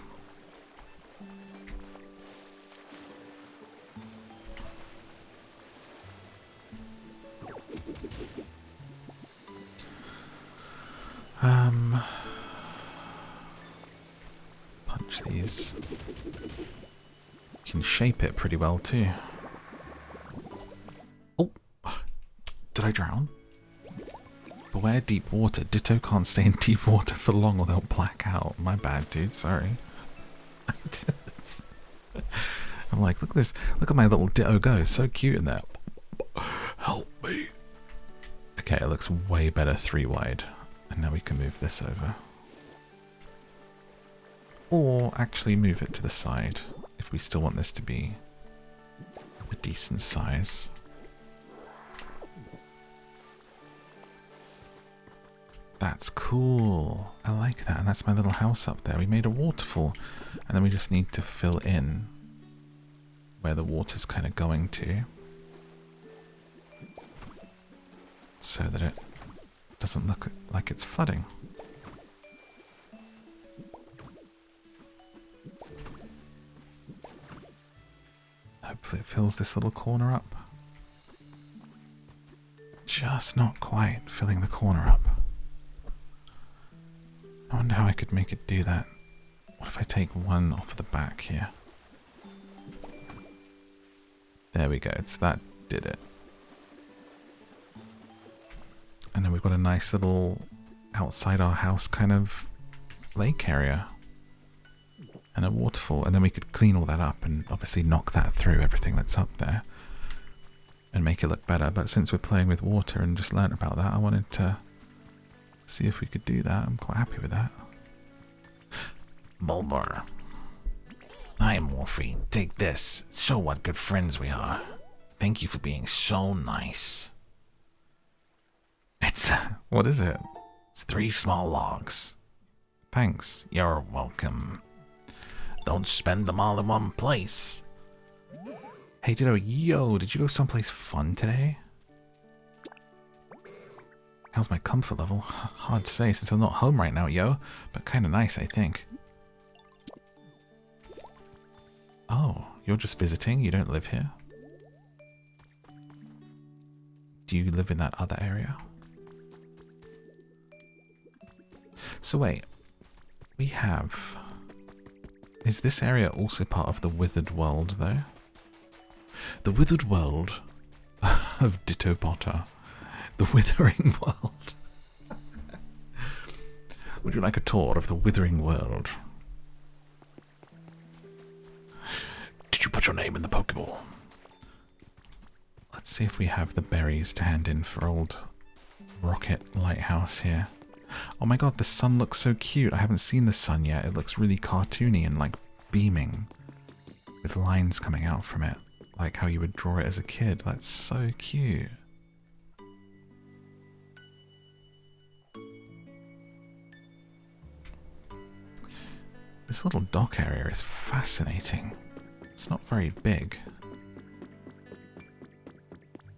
Punch these. You can shape it pretty well too. Oh, did I drown? Beware deep water. Ditto can't stay in deep water for long or they'll black out. My bad, dude. Sorry. I'm like, look at this. Look at my little Ditto go. It's so cute in there. Help me. Okay, it looks way better 3-wide. And now we can move this over. Or actually move it to the side if we still want this to be a decent size. That's cool. I like that. And that's my little house up there. We made a waterfall. And then we just need to fill in where the water's kind of going to. So that it doesn't look like it's flooding. Hopefully it fills this little corner up. Just not quite filling the corner up. I wonder how I could make it do that. What if I take one off of the back here? There we go. It's that did it. And then we've got a nice little outside our house kind of lake area. And a waterfall. And then we could clean all that up and obviously knock that through everything that's up there. And make it look better. But since we're playing with water and just learnt about that, I wanted to see if we could do that. I'm quite happy with that. Bulbar. Hi, Morphe. Take this. Show what good friends we are. Thank you for being so nice. It's... what is it? It's 3 small logs. Thanks. You're welcome. Don't spend them all in one place. Hey, Ditto, yo, did you go someplace fun today? How's my comfort level? Hard to say since I'm not home right now, yo. But kind of nice, I think. Oh, you're just visiting? You don't live here? Do you live in that other area? So wait. We have... Is this area also part of the withered world, though? The withered world of Ditto Potter. The withering world. Would you like a tour of the withering world? Did you put your name in the Pokeball? Let's see if we have the berries to hand in for old Rocket Lighthouse here. Oh my god, the sun looks so cute. I haven't seen the sun yet. It looks really cartoony and like beaming with lines coming out from it, like how you would draw it as a kid. That's so cute. This little dock area is fascinating. It's not very big,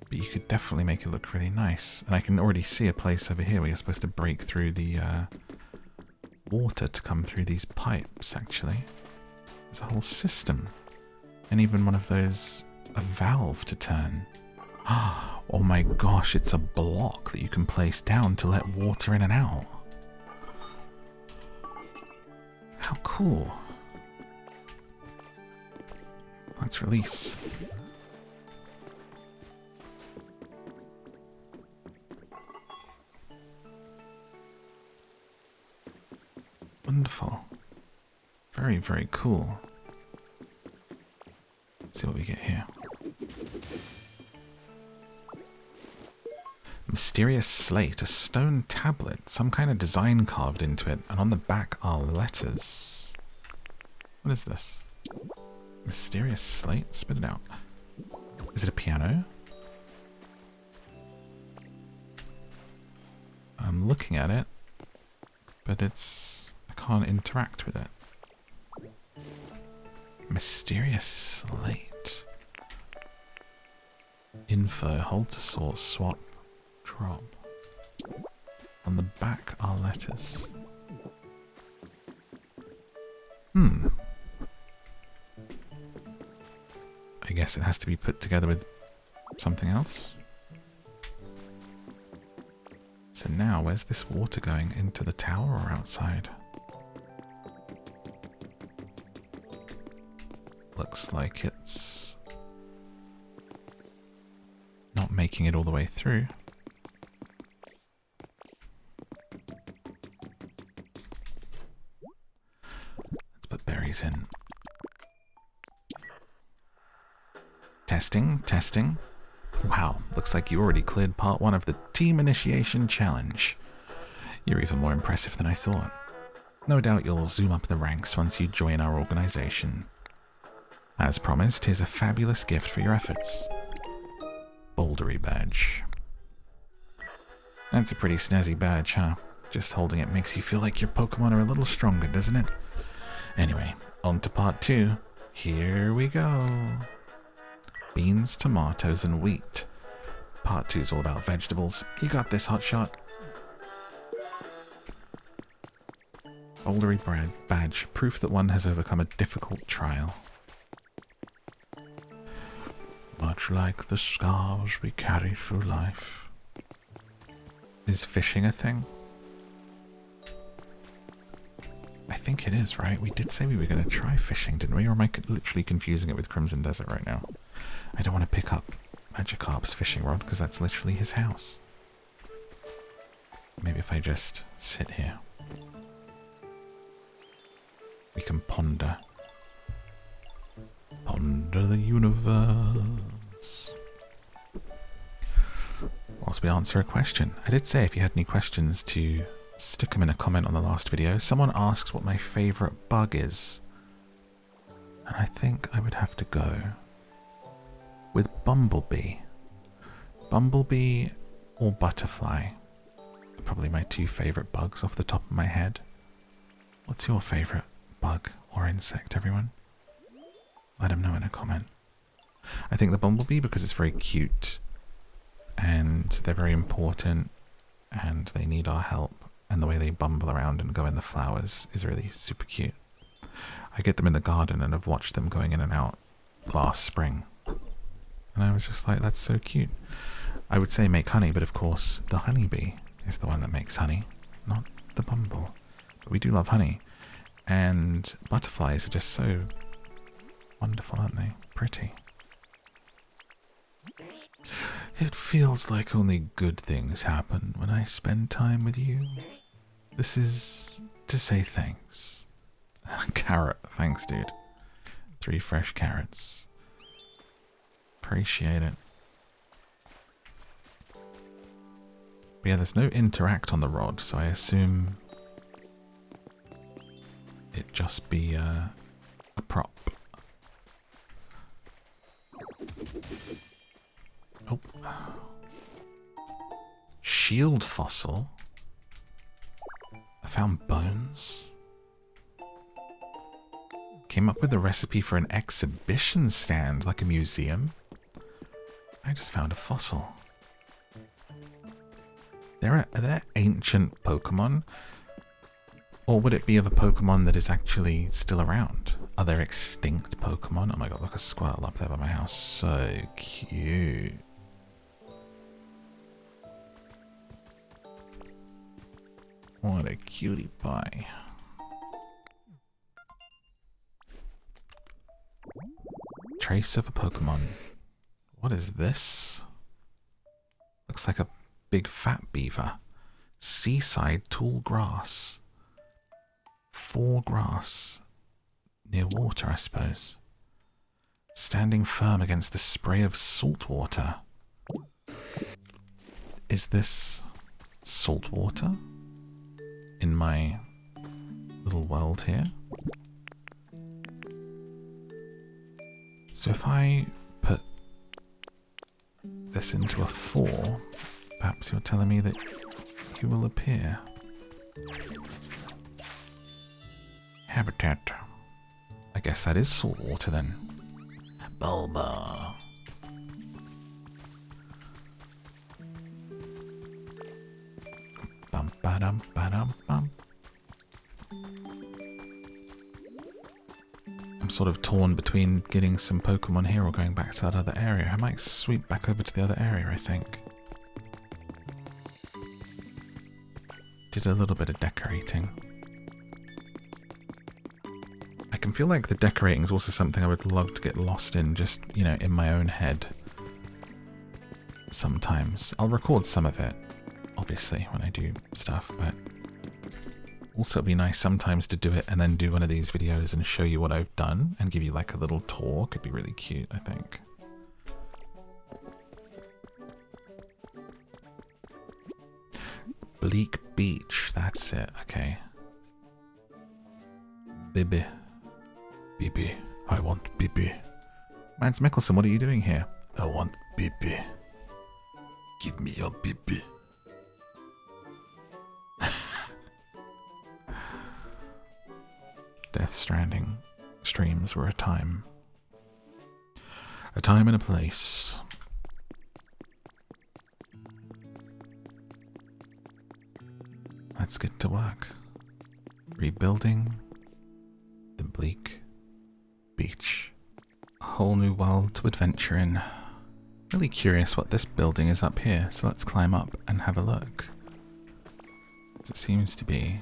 but you could definitely make it look really nice. And I can already see a place over here where you're supposed to break through the water to come through these pipes, actually. There's a whole system. And even one of those, a valve to turn. Oh my gosh, it's a block that you can place down to let water in and out. How cool. Let's release. Wonderful. Very, very cool. Let's see what we get here. Mysterious slate, a stone tablet, some kind of design carved into it, and on the back are letters. What is this? Mysterious slate? Spit it out. Is it a piano? I'm looking at it, but I can't interact with it. Mysterious slate. Info, hold to sort, swap, drop. On the back are letters. I guess it has to be put together with something else. So now, where's this water going? Into the tower or outside? Looks like it's not making it all the way through. Let's put berries in. Testing, testing. Wow, looks like you already cleared part 1 of the Team Initiation Challenge. You're even more impressive than I thought. No doubt you'll zoom up the ranks once you join our organization. As promised, here's a fabulous gift for your efforts. Bouldery badge. That's a pretty snazzy badge, huh? Just holding it makes you feel like your Pokemon are a little stronger, doesn't it? Anyway, on to part 2. Here we go. Beans, tomatoes, and wheat. Part 2 is all about vegetables. You got this, hotshot. Bouldery badge. Proof that one has overcome a difficult trial. Much like the scars we carry through life. Is fishing a thing? I think it is, right? We did say we were going to try fishing, didn't we? Or am I literally confusing it with Crimson Desert right now? I don't want to pick up Magikarp's fishing rod because that's literally his house. Maybe if I just sit here. We can ponder. Ponder the universe. Whilst we answer a question. I did say if you had any questions to stick them in a comment on the last video. Someone asks what my favourite bug is. And I think I would have to go with Bumblebee. Bumblebee or Butterfly are probably my 2 favourite bugs off the top of my head. What's your favourite bug or insect, everyone? Let them know in a comment. I think the Bumblebee because it's very cute and they're very important and they need our help, and the way they bumble around and go in the flowers is really super cute. I get them in the garden and have watched them going in and out last spring. And I was just like, that's so cute. I would say make honey, but of course the honeybee is the one that makes honey, not the bumble. But we do love honey. And butterflies are just so wonderful, aren't they? Pretty. It feels like only good things happen when I spend time with you. This is to say thanks. Carrot, thanks dude. 3 fresh carrots. Appreciate it. But yeah, there's no interact on the rod, so I assume it just be a prop. Oh. Shield fossil. I found bones. Came up with a recipe for an exhibition stand, like a museum. I just found a fossil. Are there ancient Pokemon? Or would it be of a Pokemon that is actually still around? Are there extinct Pokemon? Oh my god, look, a Squirtle up there by my house. So cute. What a cutie pie. Trace of a Pokemon. What is this? Looks like a big fat beaver. Seaside tall grass. 4 grass. Near water, I suppose. Standing firm against the spray of salt water. Is this salt water? In my little world here? So if I put this into a 4, perhaps you're telling me that you will appear. Habitat. I guess that is salt water then. Bulba. Bum ba dum ba dum bum. I'm sort of torn between getting some Pokemon here or going back to that other area. I might sweep back over to the other area, I think. Did a little bit of decorating. I can feel like the decorating is also something I would love to get lost in, just, you know, in my own head. Sometimes. I'll record some of it, obviously, when I do stuff, but also it'd be nice sometimes to do it and then do one of these videos and show you what I've done and give you like a little tour. Could be really cute, I think. Bleak Beach, that's it, okay. Bibi. Bibi, I want Bibi. Mads Mikkelsen, what are you doing here? I want Bibi. Give me your Bibi. Death Stranding streams were a time. A time and a place. Let's get to work. Rebuilding the Bleak Beach. A whole new world to adventure in. Really curious what this building is up here, so let's climb up and have a look. It seems to be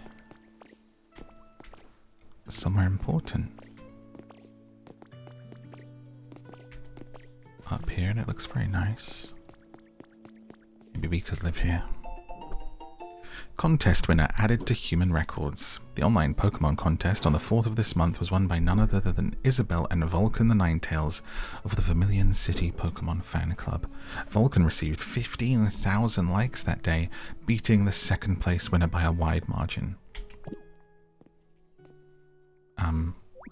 somewhere important. Up here, and it looks very nice. Maybe we could live here. Contest winner added to human records. The online Pokemon contest on the 4th of this month was won by none other than Isabel and Vulcan the Ninetales of the Vermilion City Pokemon Fan Club. Vulcan received 15,000 likes that day, beating the second place winner by a wide margin.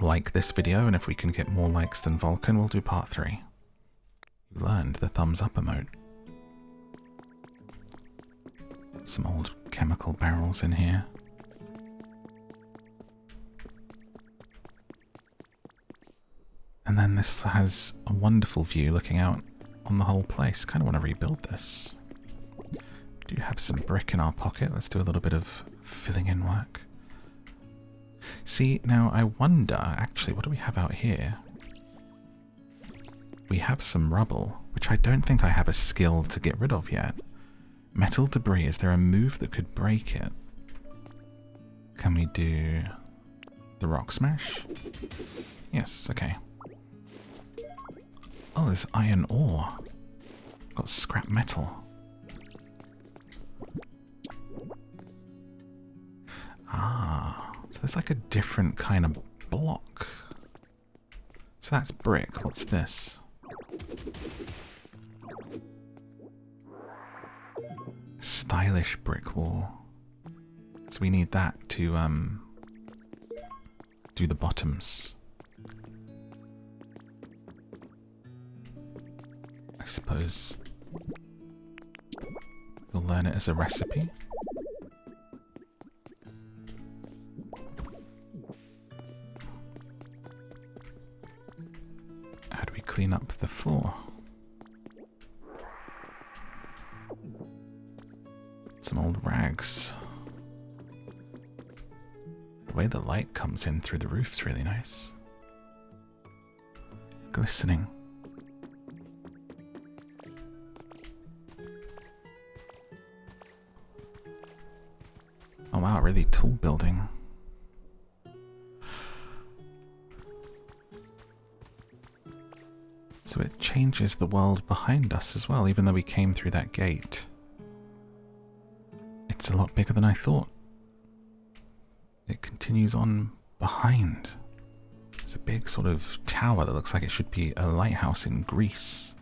Like this video, and if we can get more likes than Vulcan, we'll do part 3. You learned the thumbs up emote. Some old chemical barrels in here. And then this has a wonderful view looking out on the whole place. Kind of want to rebuild this. do have some brick in our pocket. Let's do a little bit of filling in work. See, now I wonder, actually, what do we have out here? We have some rubble, which I don't think I have a skill to get rid of yet. Metal debris, is there a move that could break it? Can we do the rock smash? Yes, okay. Oh, there's iron ore. Got scrap metal. Ah, so there's like a different kind of block. So that's brick. What's this? Stylish brick wall. So we need that to do the bottoms. I suppose we'll learn it as a recipe. How do we clean up the floor? Some old rags. The way the light comes in through the roof's really nice. Glistening. Oh wow, really tall building. So it changes the world behind us as well, even though we came through that gate. It's a lot bigger than I thought. It continues on behind. There's a big sort of tower that looks like it should be a lighthouse in Greece.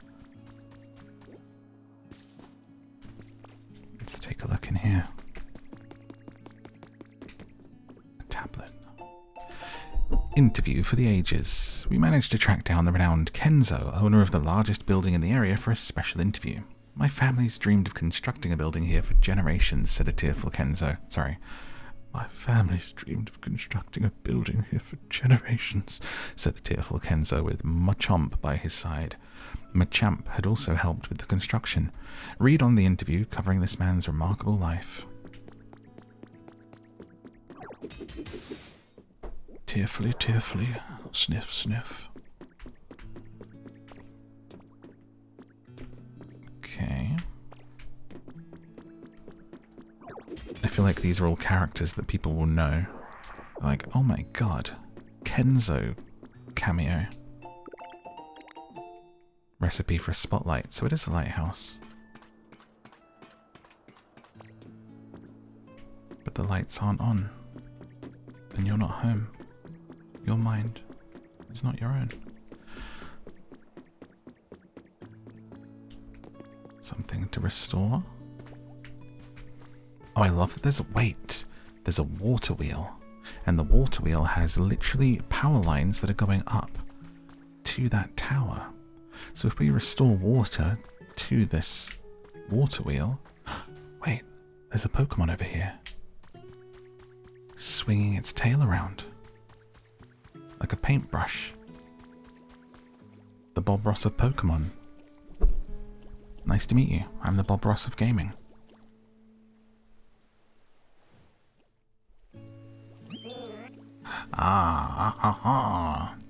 Let's take a look in here. A tablet. Interview for the ages. We managed to track down the renowned Kenzo, owner of the largest building in the area, for a special interview. My family's dreamed of constructing a building here for generations, said a tearful Kenzo. Sorry. My family's dreamed of constructing a building here for generations, said the tearful Kenzo with Machamp by his side. Machamp had also helped with the construction. Read on the interview covering this man's remarkable life. Tearfully, tearfully, sniff, sniff. Okay. I feel like these are all characters that people will know. Like, oh my god, Kenzo cameo. Recipe for a spotlight. So it is a lighthouse. But the lights aren't on. And you're not home. Your mind is not your own. Something to restore. Oh, I love that there's a wait. There's a water wheel. And the water wheel has literally power lines that are going up to that tower. So if we restore water to this water wheel... Wait, there's a Pokemon over here. Swinging its tail around. Like a paintbrush. The Bob Ross of Pokemon. Nice to meet you. I'm the Bob Ross of gaming.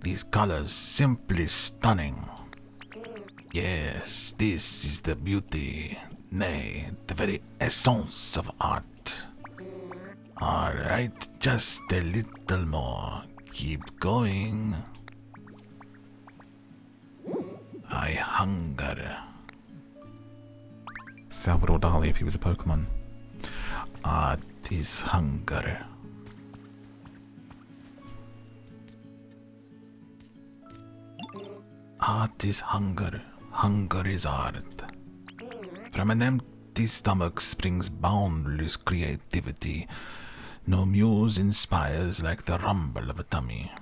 These colors simply stunning. Yes, this is the beauty, nay, the very essence of art. Alright, just a little more. Keep going. I hunger. Salvador Dali if he was a Pokemon. Art is hunger. Art is hunger. Hunger is art. From an empty stomach springs boundless creativity. No muse inspires like the rumble of a tummy.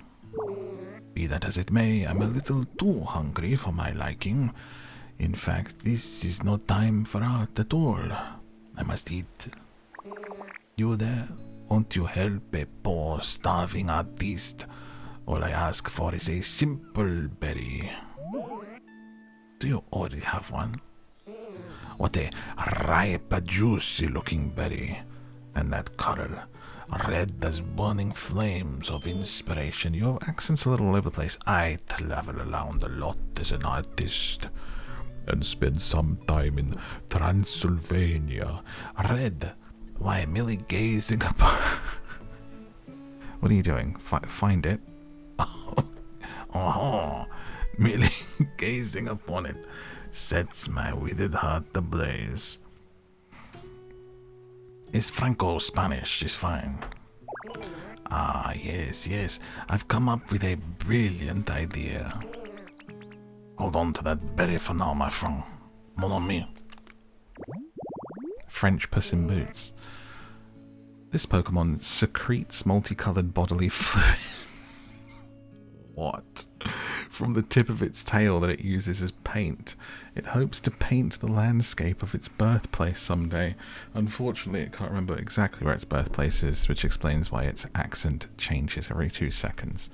Be that as it may, I'm a little too hungry for my liking. In fact, this is no time for art at all. I must eat. You there? Won't you help a poor starving artiste? All I ask for is a simple berry. Do you already have one? What a ripe, juicy looking berry. And that coral, red as burning flames of inspiration. Your accent's a little all over the place. I travel around a lot as an artist and spend some time in Transylvania. Red, why, merely gazing upon... What are you doing? Find it? Oh, merely gazing upon it sets my withered heart ablaze. It's Franco-Spanish, is fine. Ah, yes, I've come up with a brilliant idea. Hold on to that berry for now, my friend. Mon ami. French Puss in Boots. This Pokemon secretes multicolored bodily fluid. What? From the tip of its tail that it uses as paint. It hopes to paint the landscape of its birthplace someday. Unfortunately, it can't remember exactly where its birthplace is, which explains why its accent changes every 2 seconds.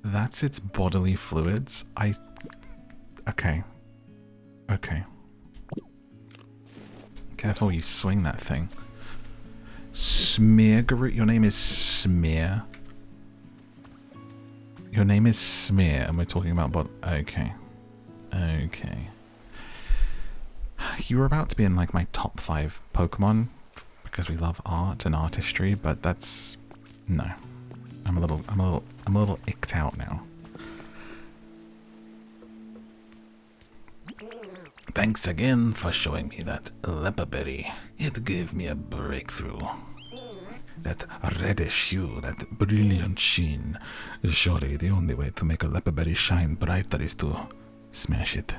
That's its bodily fluids. Okay. Careful, you swing that thing. Smear, your name is Smear. Your name is Smear, and we're talking about okay. You were about to be in like my top 5 Pokemon because we love art and artistry, but that's no. I'm a little icked out now. Thanks again for showing me that leperberry. It gave me a breakthrough. That reddish hue, that brilliant sheen. Surely the only way to make a leperberry shine brighter is to smash it.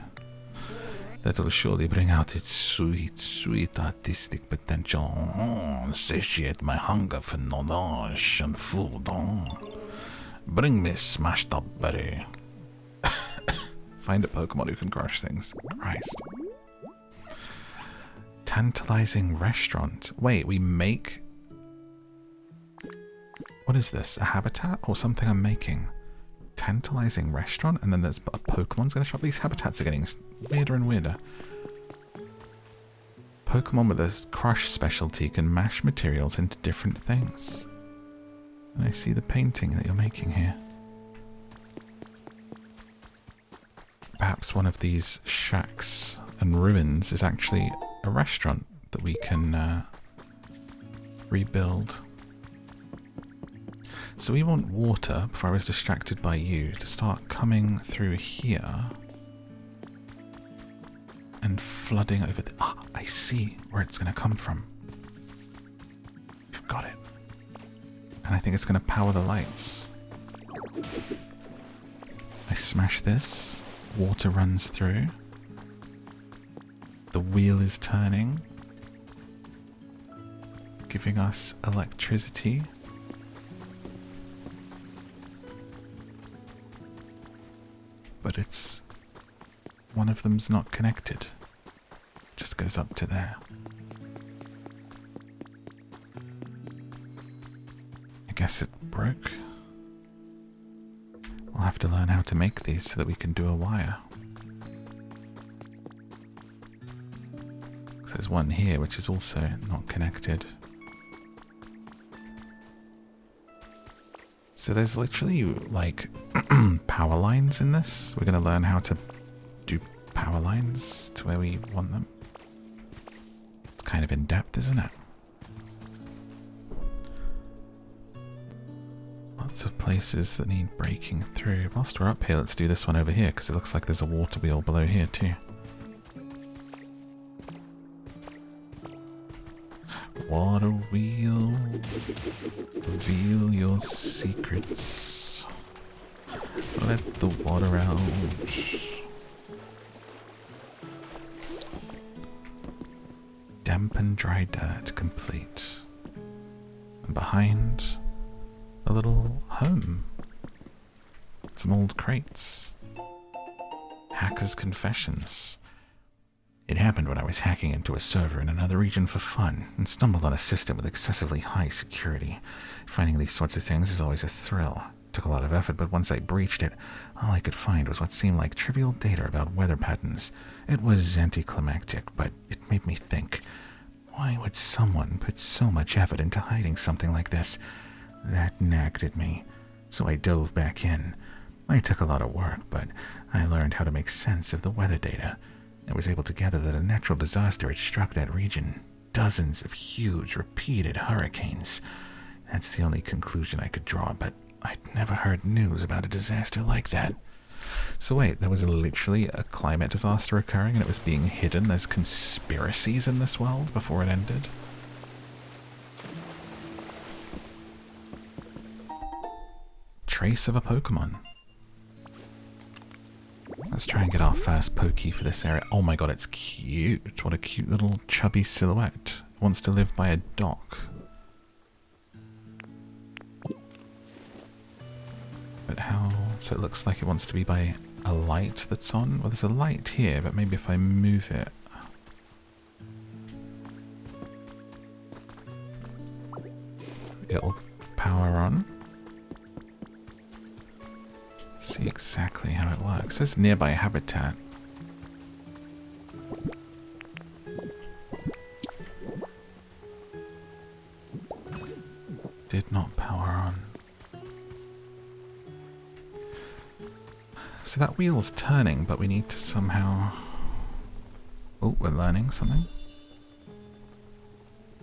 That'll surely bring out its sweet, sweet artistic potential. Satiate my hunger for knowledge and food. Bring me smashed up berry. Find a Pokemon who can crush things. Christ. Tantalizing restaurant. Wait, we make... What is this? A habitat or something I'm making? Tantalizing restaurant? And then there's a Pokemon's going to shop? These habitats are getting weirder and weirder. Pokemon with a crush specialty can mash materials into different things. And I see the painting that you're making here. Perhaps one of these shacks and ruins is actually a restaurant that we can rebuild. So we want water, before I was distracted by you, to start coming through here and flooding over the... Ah, I see where it's going to come from. We've got it. And I think it's going to power the lights. I smash this. Water runs through. The wheel is turning, giving us electricity. But it's... one of them's not connected. Just goes up to there. I guess it broke. We'll have to learn how to make these so that we can do a wire. There's one here which is also not connected. So there's literally like power lines in this. We're going to learn how to do power lines to where we want them. It's kind of in depth, isn't it? Lots of places that need breaking through. Whilst we're up here, let's do this one over here because it looks like there's a water wheel below here too. Water wheel, reveal your secrets. Let the water out. Damp and dry dirt complete. And behind, a little home. Some old crates. Hacker's confessions. It happened when I was hacking into a server in another region for fun, and stumbled on a system with excessively high security. Finding these sorts of things is always a thrill. Took a lot of effort, but once I breached it, all I could find was what seemed like trivial data about weather patterns. It was anticlimactic, but it made me think, why would someone put so much effort into hiding something like this? That nagged at me, so I dove back in. It took a lot of work, but I learned how to make sense of the weather data. I was able to gather that a natural disaster had struck that region. Dozens of huge, repeated hurricanes. That's the only conclusion I could draw, but I'd never heard news about a disaster like that. So wait, there was literally a climate disaster occurring and it was being hidden. There's conspiracies in this world before it ended. Trace of a Pokemon. Let's try and get our first Pokey for this area. Oh my god, it's cute. What a cute little chubby silhouette. It wants to live by a dock. But how? So it looks like it wants to be by a light that's on. Well, there's a light here, but maybe if I move it. It'll power on. See exactly how it works. It says nearby habitat. Did not power on. So that wheel's turning, but we need to somehow... Oh, we're learning something.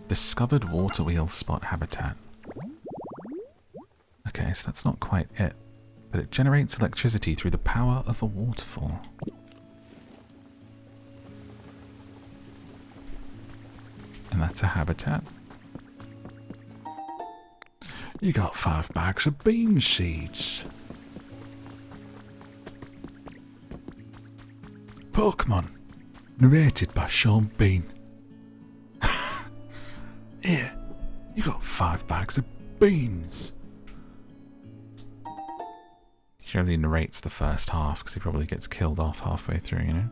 Discovered water wheel spot habitat. Okay, so that's not quite it. But it generates electricity through the power of a waterfall. And that's a habitat. You got 5 bags of bean seeds. Pokemon, narrated by Sean Bean. Here, you got 5 bags of beans. He only narrates the first half because he probably gets killed off halfway through, you know?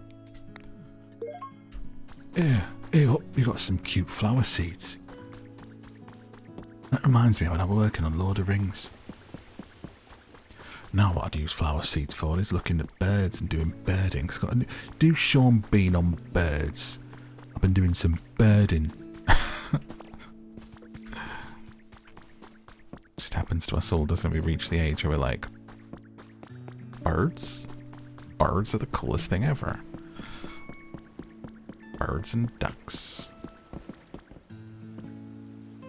Here, up, you got some cute flower seeds. That reminds me of when I was working on Lord of Rings. Now what I'd use flower seeds for is looking at birds and doing birding. Got to do Sean Bean on birds. I've been doing some birding. Just happens to us all, doesn't it? We reach the age where we're like, birds? Birds are the coolest thing ever. Birds and ducks.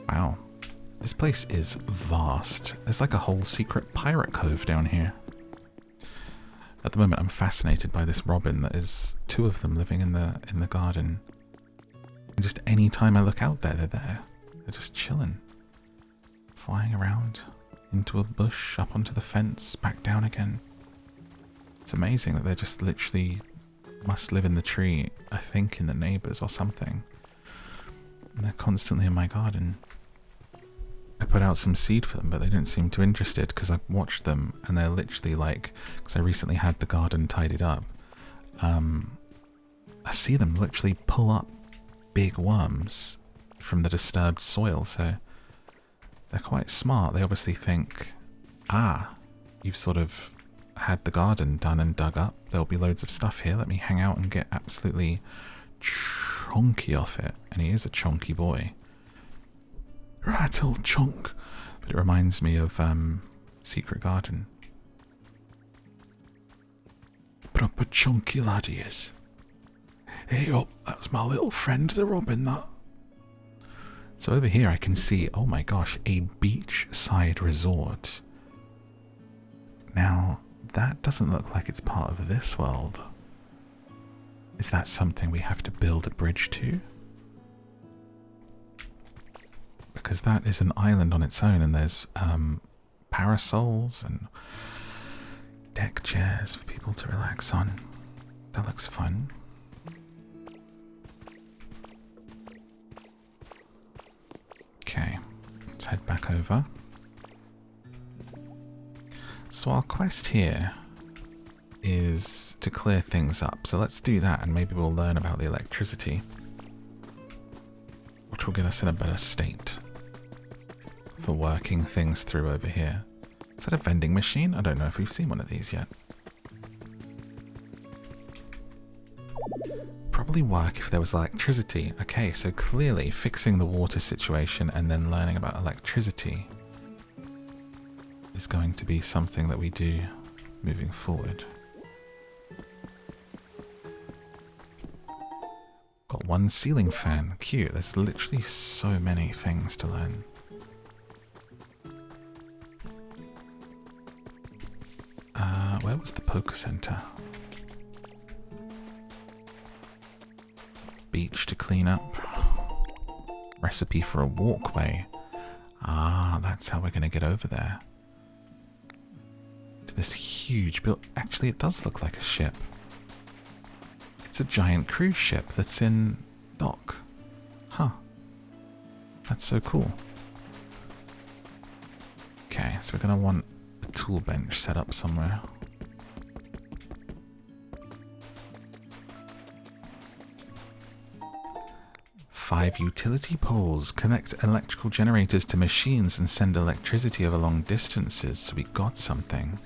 Wow. This place is vast. There's like a whole secret pirate cove down here. At the moment I'm fascinated by this robin that is 2 of them living in the garden. And just any time I look out there, they're there. They're just chilling. Flying around into a bush, up onto the fence, back down again. It's amazing that they just literally must live in the tree, I think in the neighbours or something. And they're constantly in my garden. I put out some seed for them, but they didn't seem too interested because I watched them and they're literally like, because I recently had the garden tidied up, I see them literally pull up big worms from the disturbed soil, so they're quite smart. They obviously think, you've sort of had the garden done and dug up. There'll be loads of stuff here. Let me hang out and get absolutely chunky off it. And he is a chunky boy. Right, old chunk. But it reminds me of Secret Garden. Proper chunky lad he is. Hey up, that's my little friend the robin, that. So over here I can see, oh my gosh, a beachside resort. Now, that doesn't look like it's part of this world. Is that something we have to build a bridge to? Because that is an island on its own and there's parasols and deck chairs for people to relax on. That looks fun. Okay, let's head back over. So our quest here is to clear things up. So let's do that and maybe we'll learn about the electricity, which will get us in a better state for working things through over here. Is that a vending machine? I don't know if we've seen one of these yet. Probably work if there was electricity. Okay, so clearly fixing the water situation and then learning about electricity is going to be something that we do moving forward. Got one ceiling fan. Cute. There's literally so many things to learn. Where was the poker center? Beach to clean up. Recipe for a walkway. Ah, that's how we're going to get over there. To this huge build. Actually, it does look like a ship. It's a giant cruise ship that's in dock. Huh. That's so cool. Okay, so we're going to want a tool bench set up somewhere. Five utility poles. Connect electrical generators to machines and send electricity over long distances. So we got something.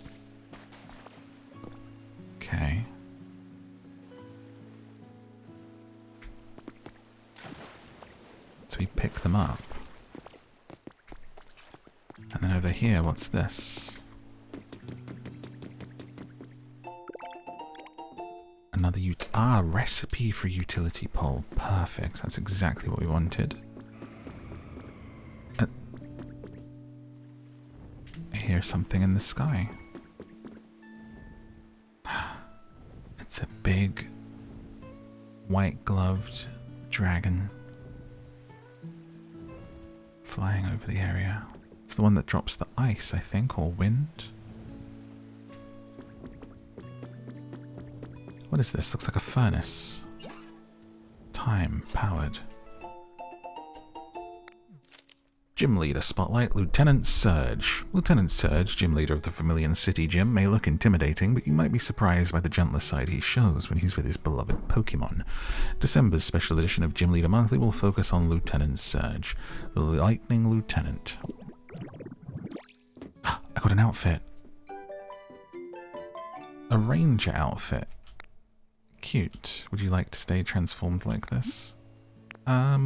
Okay. So we pick them up. And then over here, what's this? Another recipe for utility pole. Perfect. That's exactly what we wanted. I hear something in the sky. It's a big, white-gloved dragon flying over the area. It's the one that drops the ice, I think, or wind. What is this? Looks like a furnace. Time powered. Gym Leader Spotlight, Lieutenant Surge. Lieutenant Surge, gym leader of the Vermilion City Gym, may look intimidating, but you might be surprised by the gentler side he shows when he's with his beloved Pokemon. December's special edition of Gym Leader Monthly will focus on Lieutenant Surge, the Lightning Lieutenant. I got an outfit. A ranger outfit. Cute. Would you like to stay transformed like this? I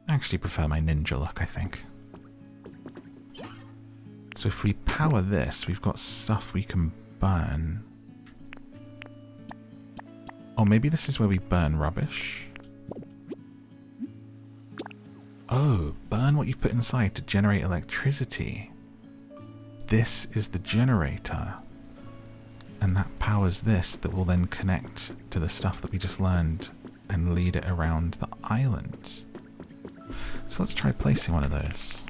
actually prefer my ninja look, I think. So if we power this, we've got stuff we can burn. Oh, maybe this is where we burn rubbish. Oh, burn what you've put inside to generate electricity. This is the generator. And that powers this that will then connect to the stuff that we just learned and lead it around the island. So let's try placing one of those.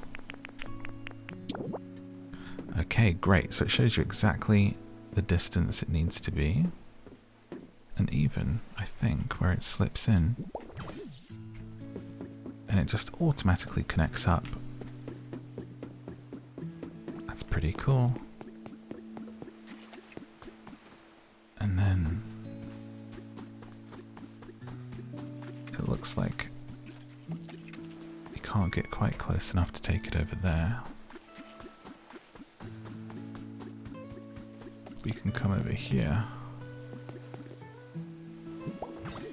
Okay, great. So it shows you exactly the distance it needs to be. And even, I think, where it slips in. And it just automatically connects up. That's pretty cool. And then it looks like we can't get quite close enough to take it over there. We can come over here.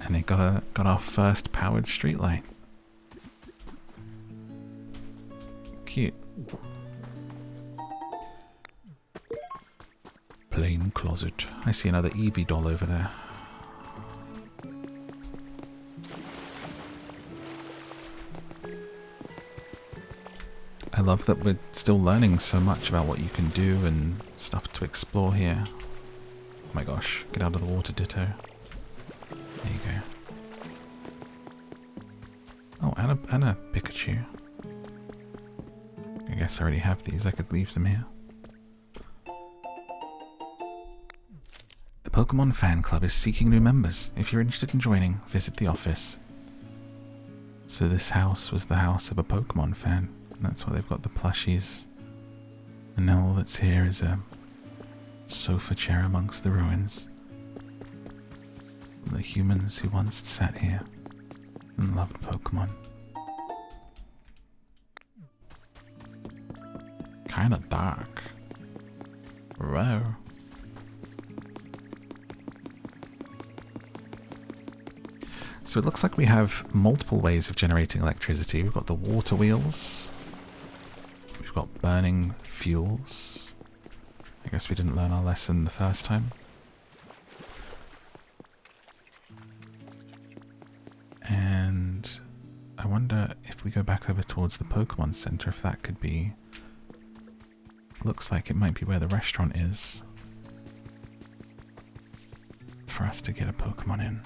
And it got our first powered streetlight. Cute. Plain closet. I see another Eevee doll over there. I love that we're still learning so much about what you can do and stuff to explore here. Oh my gosh, get out of the water, Ditto. There you go. Oh, and a Pikachu. I guess I already have these, I could leave them here. The Pokemon Fan Club is seeking new members. If you're interested in joining, visit the office. So this house was the house of a Pokemon fan. And that's why they've got the plushies. And now all that's here is a sofa chair amongst the ruins. The humans who once sat here and loved Pokemon. Kind of dark. Whoa. So it looks like we have multiple ways of generating electricity. We've got the water wheels. We've got burning fuels. I guess we didn't learn our lesson the first time. And I wonder if we go back over towards the Pokemon Center, if that could be... Looks like it might be where the restaurant is. For us to get a Pokemon in.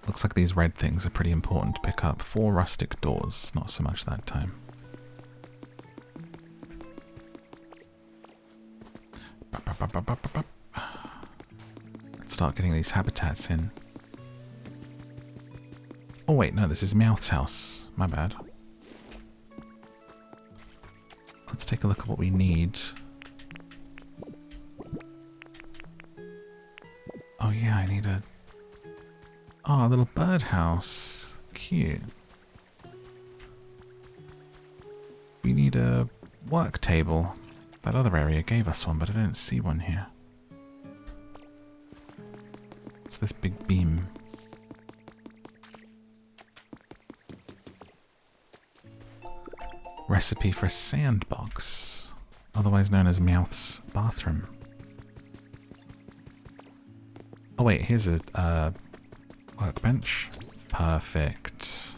Looks like these red things are pretty important to pick up. 4 rustic doors, not so much that time. Let's start getting these habitats in. Oh wait, no, this is MEOWTH's house. My bad. Let's take a look at what we need. Oh yeah, I need a... Oh, a little birdhouse. Cute. We need a work table. That other area gave us one, but I don't see one here. It's this big beam. Recipe for a sandbox, otherwise known as MEOWTH's bathroom. Oh wait, here's a workbench. Perfect.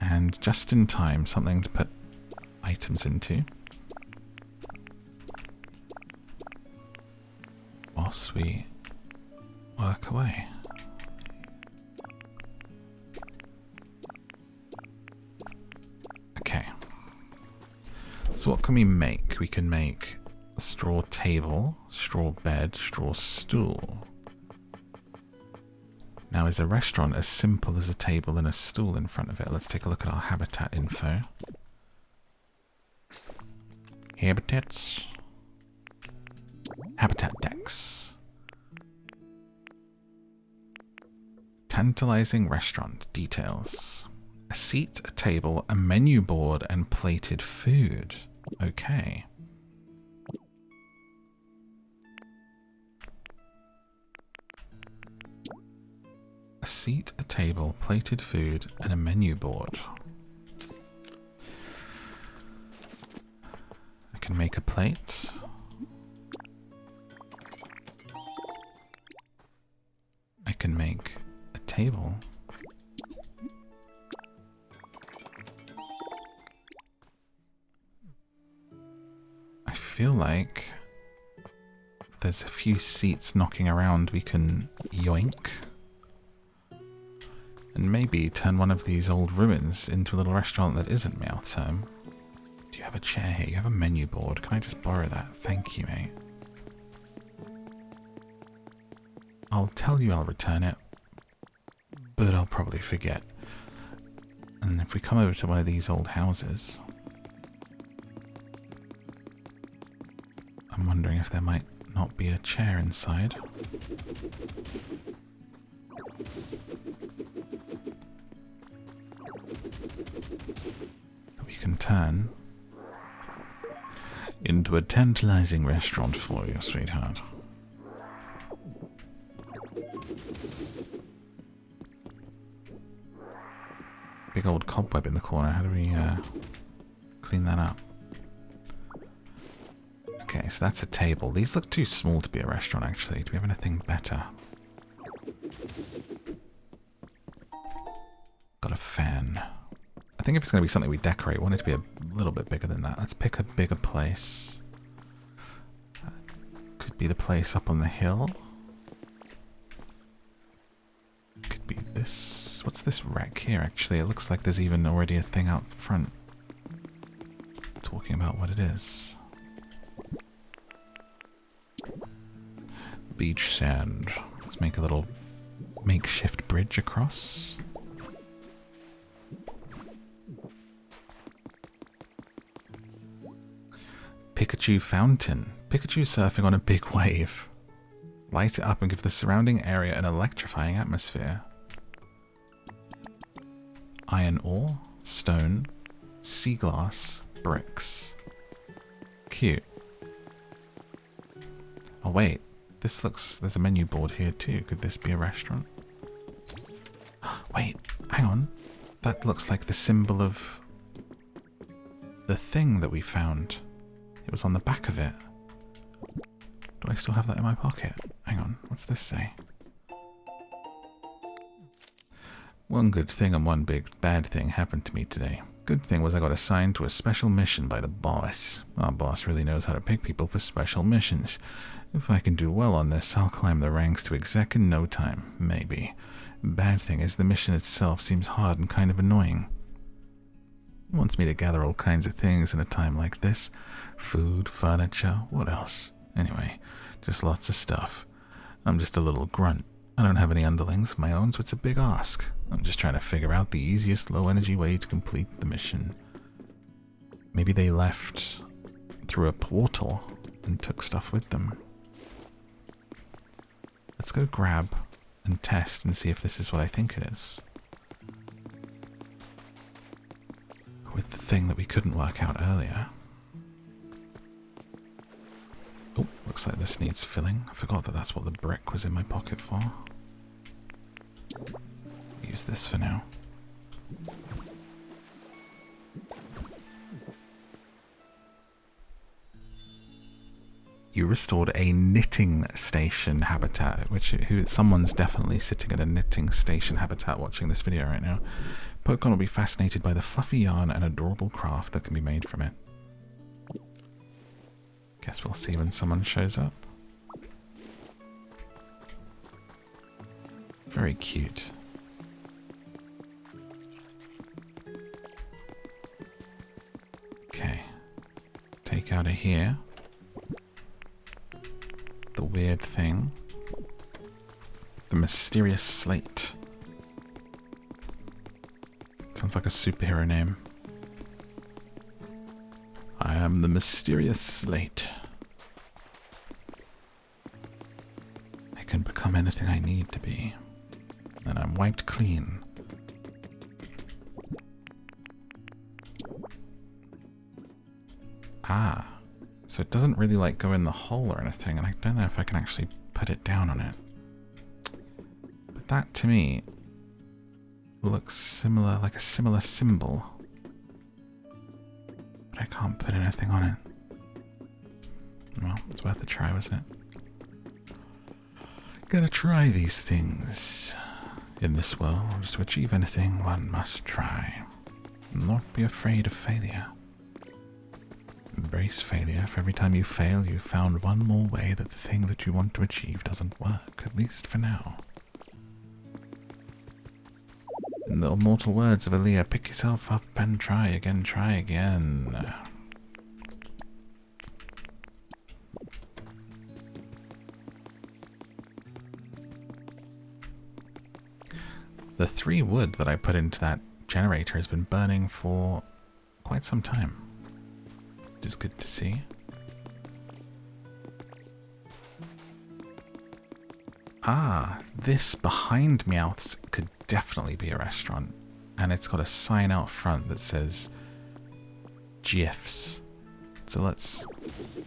And just in time, something to put items into. Whilst we work away. Okay. So what can we make? We can make a straw table, straw bed, straw stool. Now, is a restaurant as simple as a table and a stool in front of it? Let's take a look at our habitat info. Habitats. Habitat decks. Tantalizing restaurant details. A seat, a table, a menu board, and plated food. Okay. A seat, a table, plated food, and a menu board. I can make a plate. I can make a table. I feel like if there's a few seats knocking around, we can yoink. And maybe turn one of these old ruins into a little restaurant that isn't MEOWTH's home. Do you have a chair here? You have a menu board. Can I just borrow that? Thank you, mate. I'll tell you I'll return it, but I'll probably forget. And if we come over to one of these old houses, I'm wondering if there might not be a chair inside. We can turn into a tantalizing restaurant for you, sweetheart. Big old cobweb in the corner. How do we clean that up? Okay, so that's a table. These look too small to be a restaurant, actually. Do we have anything better? Got a fan. I think if it's going to be something we decorate, I want it to be a little bit bigger than that. Let's pick a bigger place. Could be the place up on the hill. Could be this. What's this wreck here, actually? It looks like there's even already a thing out front talking about what it is. Beach sand. Let's make a little makeshift bridge across. Pikachu fountain. Pikachu surfing on a big wave. Light it up and give the surrounding area an electrifying atmosphere. iron ore, stone, sea glass, bricks. Cute. Oh wait, this looks... there's a menu board here too. Could this be a restaurant? Wait, hang on. That looks like the symbol of the thing that we found. It was on the back of it. Do I still have that in my pocket? Hang on, what's this say? One good thing and one big bad thing happened to me today. Good thing was I got assigned to a special mission by the boss. Our boss really knows how to pick people for special missions. If I can do well on this, I'll climb the ranks to exec in no time, maybe. Bad thing is the mission itself seems hard and kind of annoying. He wants me to gather all kinds of things in a time like this. Food, furniture, what else? Anyway, just lots of stuff. I'm just a little grunt. I don't have any underlings of my own, so it's a big ask. I'm just trying to figure out the easiest low-energy way to complete the mission. Maybe they left through a portal and took stuff with them. Let's go grab and test and see if this is what I think it is. With the thing that we couldn't work out earlier. Oh, looks like this needs filling. I forgot that that's what the brick was in my pocket for. Use this for now. You restored a knitting station habitat, someone's definitely sitting at a knitting station habitat watching this video right now. Pokemon will be fascinated by the fluffy yarn and adorable craft that can be made from it. Guess we'll see when someone shows up. Very cute. Okay. Take out of here the weird thing. The mysterious slate. Sounds like a superhero name. I am the mysterious slate. I can become anything I need to be. And I'm wiped clean. Ah. So it doesn't really like go in the hole or anything, and I don't know if I can actually put it down on it. But that to me looks similar, like a similar symbol. But I can't put anything on it. Well, it's worth a try, wasn't it? Gotta try these things. In this world, to achieve anything, one must try. Not be afraid of failure. Embrace failure. For every time you fail, you've found one more way that the thing that you want to achieve doesn't work, at least for now. In the immortal words of Aaliyah, pick yourself up and try again, try again. The 3 wood that I put into that generator has been burning for quite some time. Which is good to see. Ah, this behind MEOWTH could definitely be a restaurant. And it's got a sign out front that says GIFs. So let's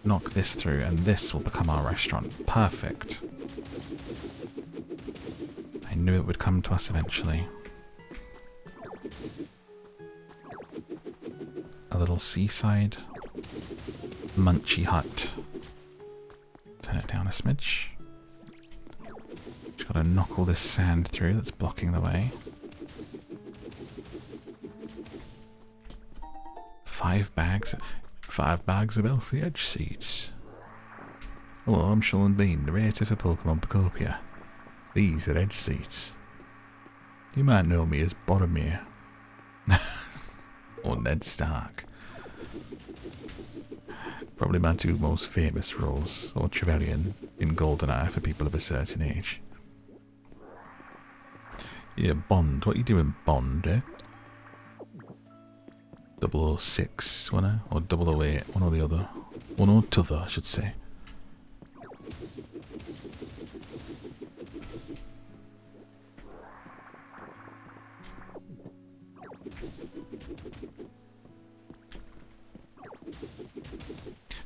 knock this through and this will become our restaurant. Perfect. I knew it would come to us eventually. A little seaside munchy hut. Turn it down a smidge. Just gotta knock all this sand through that's blocking the way. 5 bags of healthy edge seeds. Hello, I'm Sean Bean, narrator for Pokemon Pokopia. These are edge seats. You might know me as Boromir. Or Ned Stark. Probably my 2 most famous roles, or Trevelyan in GoldenEye for people of a certain age. Yeah, Bond. What you doing, Bond, eh? 006, wasn't it? Or 008, one or the other. One or t'other, I should say.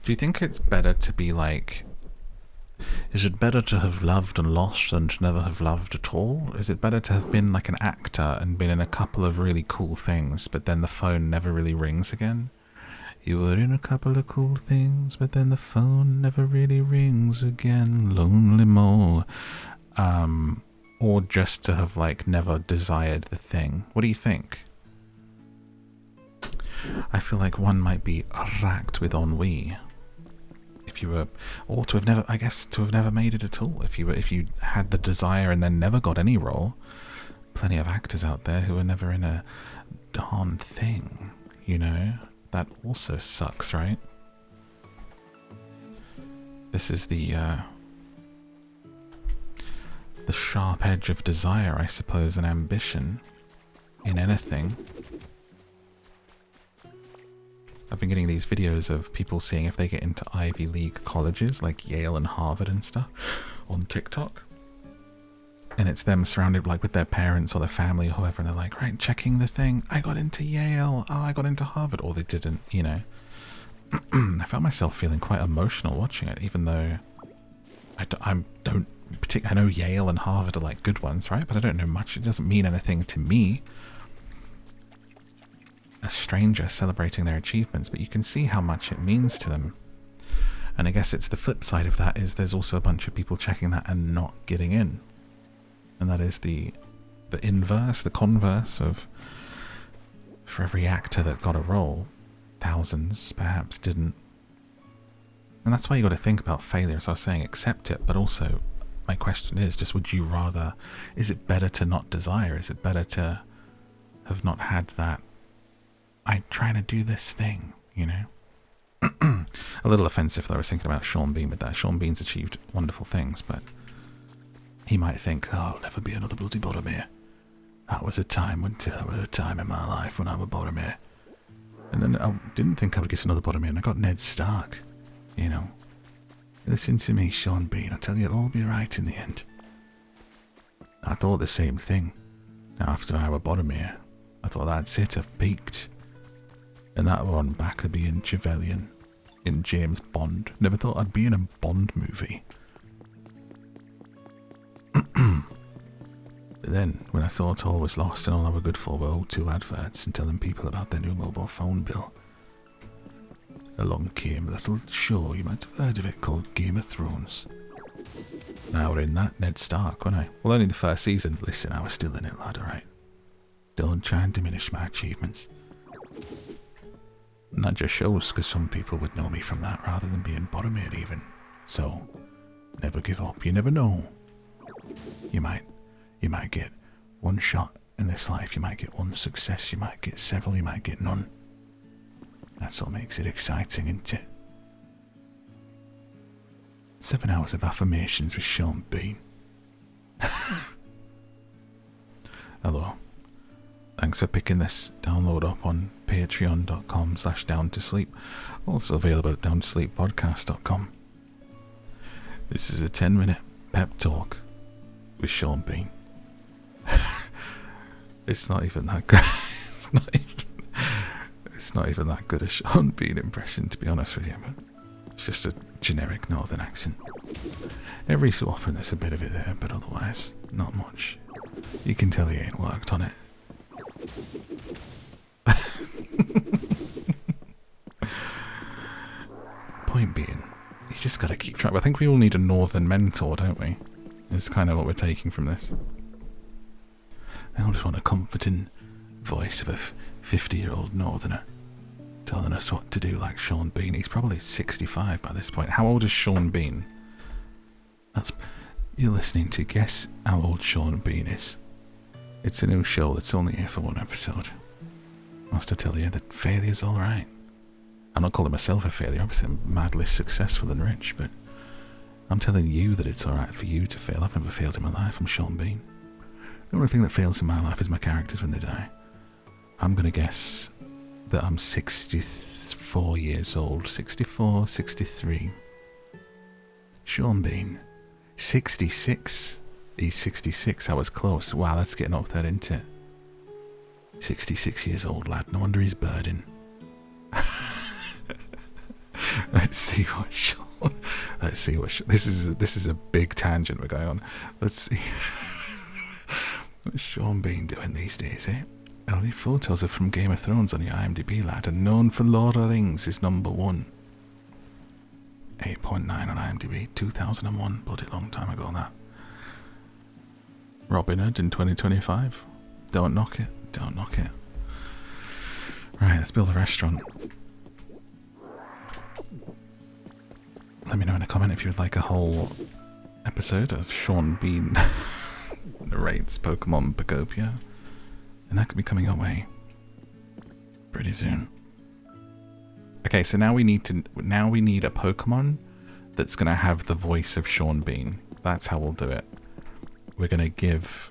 Do you think it's better to be like... Is it better to have loved and lost and never have loved at all? Is it better to have been like an actor and been in a couple of really cool things, but then the phone never really rings again? You were in a couple of cool things, but then the phone never really rings again. Lonely Mo. Or just to have like never desired the thing. What do you think? I feel like one might be racked with ennui. If you were, or to have never, I guess, to have never made it at all. If you had the desire and then never got any role. Plenty of actors out there who are never in a darn thing, you know? That also sucks, right? This is the sharp edge of desire, I suppose, and ambition in anything. I've been getting these videos of people seeing if they get into Ivy League colleges like Yale and Harvard and stuff on TikTok. And it's them surrounded like with their parents or their family or whoever, and they're like, right, checking the thing. I got into Yale. Oh, I got into Harvard. Or they didn't, you know. I found myself feeling quite emotional watching it, even though I know Yale and Harvard are like good ones, right? But I don't know much. It doesn't mean anything to me. A stranger celebrating their achievements, but you can see how much it means to them. And I guess it's the flip side of that is there's also a bunch of people checking that and not getting in. And that is the inverse, the converse of, for every actor that got a role, thousands perhaps didn't. And that's why you got to think about failure. As I was saying, accept it, but also my question is just, would you rather, is it better to not desire? Is it better to have not had that, I'm trying to do this thing, you know? A little offensive though, I was thinking about Sean Bean with that. Sean Bean's achieved wonderful things, but he might think, oh, I'll never be another bloody Boromir. That was a time in my life when I was Boromir. And then I didn't think I would get another Boromir, and I got Ned Stark, you know. Listen to me, Sean Bean, I'll tell you it'll all be right in the end. I thought the same thing. After I was Boromir, I thought that's it, I've peaked. And that one back of being Trevelyan in James Bond. Never thought I'd be in a Bond movie. But then, when I thought all was lost and all I were good for were O2 adverts and telling people about their new mobile phone bill, along came a little show, you might have heard of it, called Game of Thrones. Now we're in that, Ned Stark, wasn't I? Well, only the first season. Listen, I was still in it, lad, alright? Don't try and diminish my achievements. And that just shows, because some people would know me from that rather than being Boromir even. So, never give up. You never know. You might get one shot in this life. You might get one success. You might get several. You might get none. That's what makes it exciting, isn't it? 7 hours of affirmations with Sean Bean. Hello. Thanks for picking this download up on patreon.com/downtosleep. Also available at downtosleeppodcast.com. This is a 10-minute pep talk with Sean Bean. It's not even that good. It's not even that good a Sean Bean impression, to be honest with you, but it's just a generic northern accent. Every so often there's a bit of it there, but otherwise, not much. You can tell he ain't worked on it. Point being, you just gotta keep track. I think we all need a northern mentor, don't we? Is kind of what we're taking from this. I just want a comforting voice of a 50-year-old northerner telling us what to do, like Sean Bean. He's probably 65 by this point. How old is Sean Bean? You're listening to Guess How Old Sean Bean Is. It's a new show that's only here for one episode. Wants to tell you that failure's alright. I'm not calling myself a failure, obviously I'm madly successful and rich, but I'm telling you that it's alright for you to fail. I've never failed in my life. I'm Sean Bean. The only thing that fails in my life is my characters when they die. I'm going to guess that I'm 64 years old. 64, 63. Sean Bean. 66. He's 66. I was close. Wow, that's getting up there, isn't it? 66 years old, lad. No wonder he's birding. Let's see what Sean. Let's see what this is a big tangent we're going on. Let's see what's Sean Bean doing these days, eh? Early photos are from Game of Thrones on your IMDb, lad, and known for Lord of the Rings is #1. 8.9 on IMDb, 2001, bloody long time ago that. Robin Hood in 2025. Don't knock it, don't knock it. Right, let's build a restaurant. Let me know in a comment if you would like a whole episode of Sean Bean narrates Pokemon Pokopia. And that could be coming our way pretty soon. Okay, so now we need a Pokemon that's gonna have the voice of Sean Bean. That's how we'll do it. We're gonna give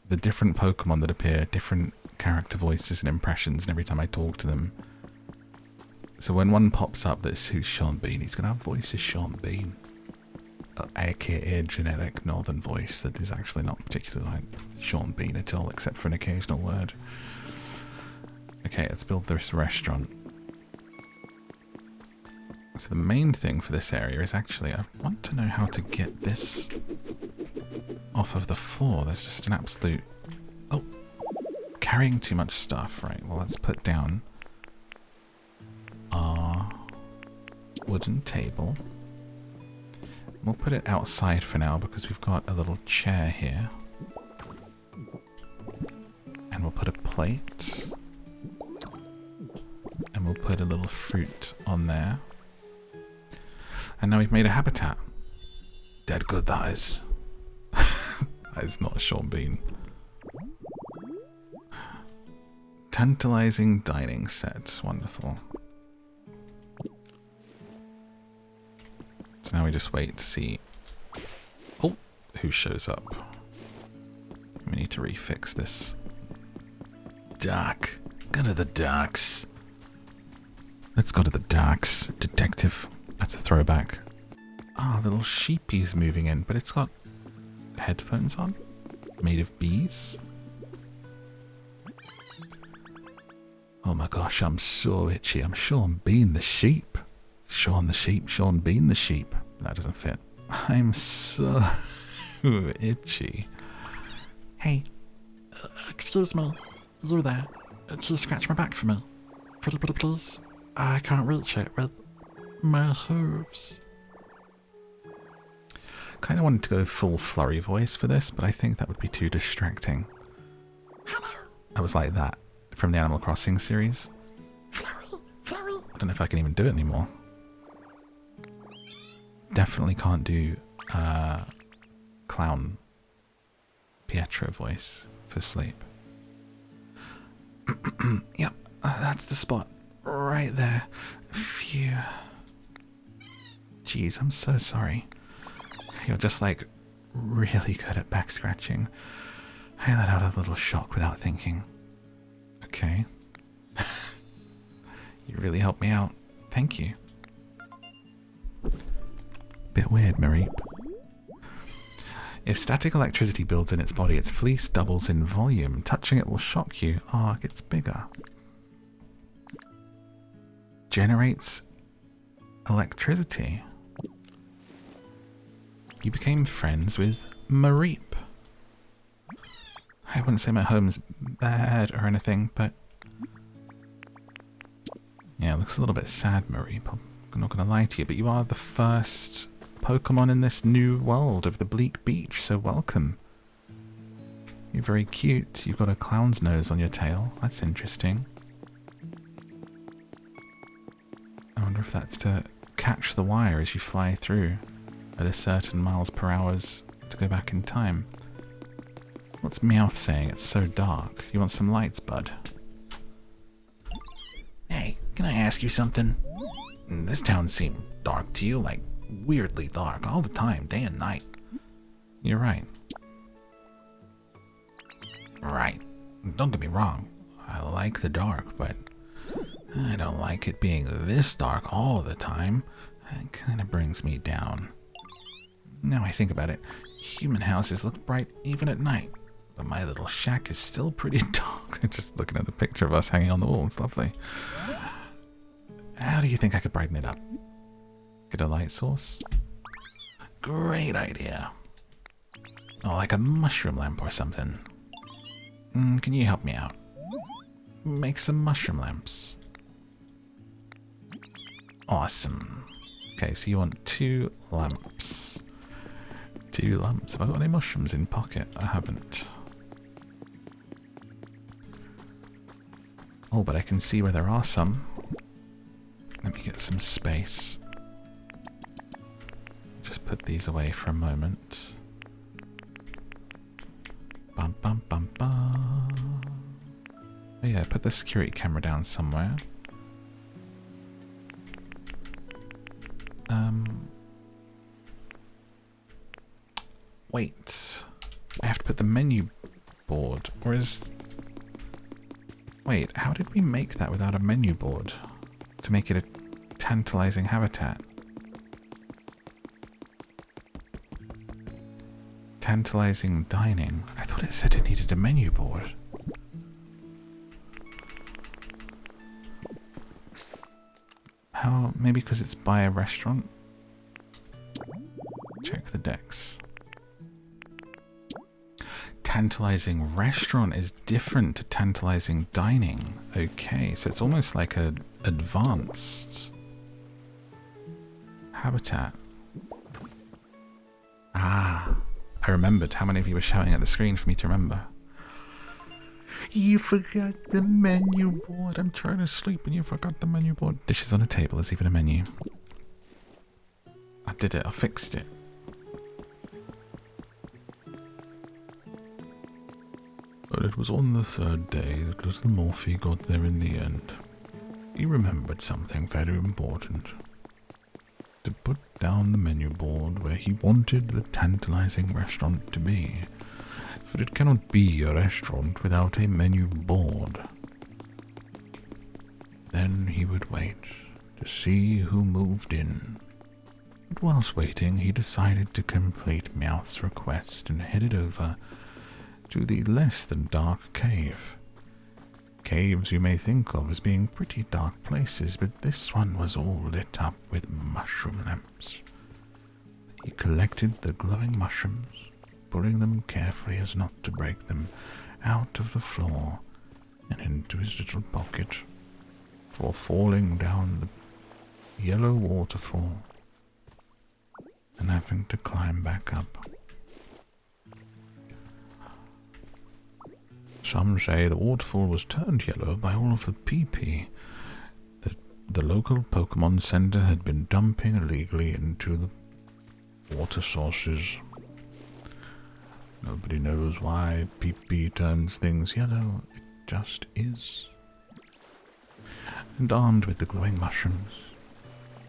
the different Pokemon that appear different character voices and impressions, and every time I talk to them. So when one pops up that's who's Sean Bean, he's gonna have voice as Sean Bean. AKA generic northern voice that is actually not particularly like Sean Bean at all, except for an occasional word. Okay, let's build this restaurant. So the main thing for this area is actually, I want to know how to get this off of the floor. There's just an absolute... Oh, carrying too much stuff. Right, well, let's put down our wooden table. We'll put it outside for now because we've got a little chair here. And we'll put a plate. And we'll put a little fruit on there. And now we've made a habitat. Dead good that is. That is not a Sean Bean. Tantalizing dining set. Wonderful. So now we just wait to see... Oh, who shows up. We need to refix this. Dark. Go to the docks. Let's go to the docks. Detective. That's a throwback. Ah, little sheepy's moving in, but it's got headphones on. Made of bees. Oh my gosh, I'm so itchy. I'm Sean Bean the sheep. Sean the sheep, Sean Bean the sheep. That doesn't fit. I'm so itchy. Hey, excuse me. You there. Can you scratch my back for me? Pretty please. I can't reach it with my hooves. Kind of wanted to go full flurry voice for this, but I think that would be too distracting. Hello. I was like that from the Animal Crossing series. Flurry, flurry. I don't know if I can even do it anymore. Definitely can't do clown Pietro voice for sleep. Yep, that's the spot. Right there. Phew. Jeez, I'm so sorry. You're just like really good at back scratching. I let out a little shock without thinking. Okay. You really helped me out. Thank you. Bit weird, Mareep. If static electricity builds in its body, its fleece doubles in volume. Touching it will shock you. Ah, it gets bigger. Generates electricity. You became friends with Mareep. I wouldn't say my home's bad or anything, but... yeah, it looks a little bit sad, Mareep. I'm not going to lie to you, but you are the first Pokemon in this new world of the Bleak Beach, so welcome. You're very cute. You've got a clown's nose on your tail. That's interesting. I wonder if that's to catch the wire as you fly through at a certain miles per hour to go back in time. What's MEOWTH saying? It's so dark. You want some lights, bud? Hey, can I ask you something? This town seemed dark to you, like weirdly dark all the time, day and night. You're right. Right. Don't get me wrong. I like the dark, but I don't like it being this dark all the time. It kind of brings me down. Now I think about it, human houses look bright even at night, but my little shack is still pretty dark. Just looking at the picture of us hanging on the wall, it's lovely. How do you think I could brighten it up? Get a light source? Great idea. Oh, like a mushroom lamp or something. Can you help me out? Make some mushroom lamps. Awesome. Okay, so you want 2 lamps. 2 lamps. Have I got any mushrooms in pocket? I haven't. Oh, but I can see where there are some. Let me get some space. Just put these away for a moment. Bum bum bum bum. Oh yeah, put the security camera down somewhere. Wait. I have to put the menu board, or is... Wait, how did we make that without a menu board? To make it a tantalizing habitat? Tantalizing dining. I thought it said it needed a menu board. How? Maybe because it's by a restaurant? Check the decks. Tantalizing restaurant is different to tantalizing dining. Okay, so it's almost like a advanced habitat. Ah, I remembered. How many of you were shouting at the screen for me to remember? You forgot the menu board. I'm trying to sleep and you forgot the menu board. Dishes on a table. There's even a menu. I did it. I fixed it. But it was on the 3rd day that little Morphe got there in the end. He remembered something very important. To put down the menu board where he wanted the tantalizing restaurant to be. For it cannot be a restaurant without a menu board. Then he would wait to see who moved in. But whilst waiting, he decided to complete MEOWTH's request and headed over to the less than dark cave. Caves you may think of as being pretty dark places, but this one was all lit up with mushroom lamps. He collected the glowing mushrooms, pulling them carefully as not to break them out of the floor and into his little pocket, before falling down the yellow waterfall and having to climb back up. Some say the waterfall was turned yellow by all of the pee-pee that the local Pokemon Center had been dumping illegally into the water sources. Nobody knows why pee-pee turns things yellow, it just is. And armed with the glowing mushrooms,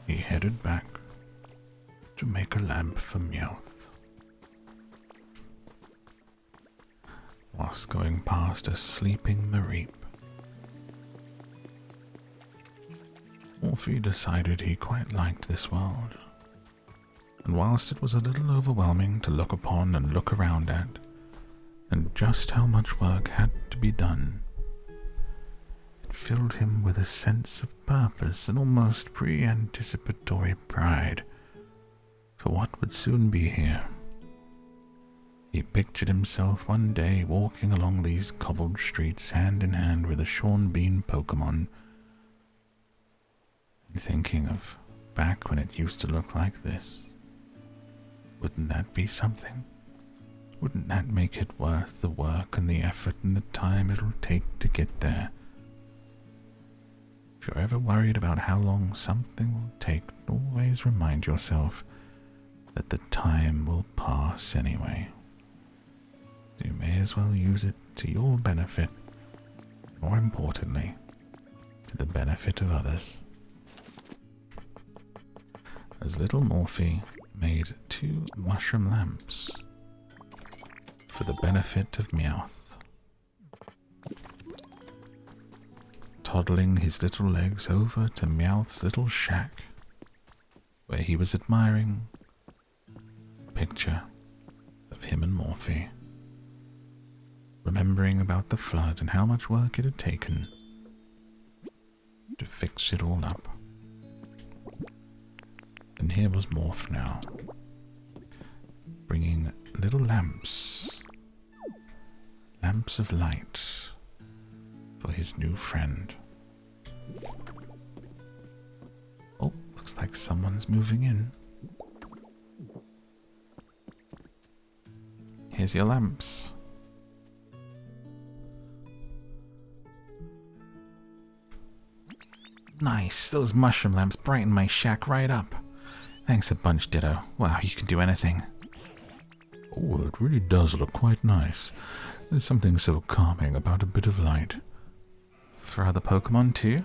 he headed back to make a lamp for MEOWTH. Whilst going past a sleeping Mareep, Morphe decided he quite liked this world, and whilst it was a little overwhelming to look upon and look around at, and just how much work had to be done, it filled him with a sense of purpose and almost pre-anticipatory pride for what would soon be here. He pictured himself one day walking along these cobbled streets hand in hand with a Sean Bean Pokemon, and thinking of back when it used to look like this. Wouldn't that be something? Wouldn't that make it worth the work and the effort and the time it'll take to get there? If you're ever worried about how long something will take, always remind yourself that the time will pass anyway. You may as well use it to your benefit, more importantly, to the benefit of others. As little Morphe made 2 mushroom lamps for the benefit of MEOWTH, toddling his little legs over to MEOWTH's little shack, where he was admiring a picture of him and Morphe, remembering about the flood and how much work it had taken to fix it all up. And here was Morph now, bringing little lamps. Lamps of light for his new friend. Oh, looks like someone's moving in. Here's your lamps. Nice, those mushroom lamps brighten my shack right up. Thanks a bunch, Ditto. Wow, you can do anything. Oh, it really does look quite nice. There's something so calming about a bit of light. For other Pokemon too?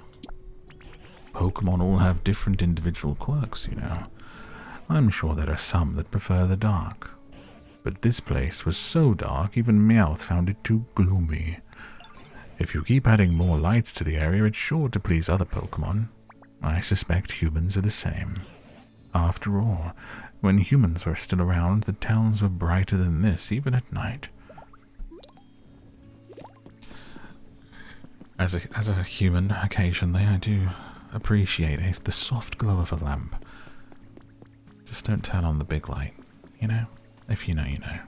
Pokemon all have different individual quirks, you know. I'm sure there are some that prefer the dark. But this place was so dark, even MEOWTH found it too gloomy. If you keep adding more lights to the area, it's sure to please other Pokemon. I suspect humans are the same. After all, when humans were still around, the towns were brighter than this, even at night. As a human, occasionally I do appreciate the soft glow of a lamp. Just don't turn on the big light, you know? If you know, you know.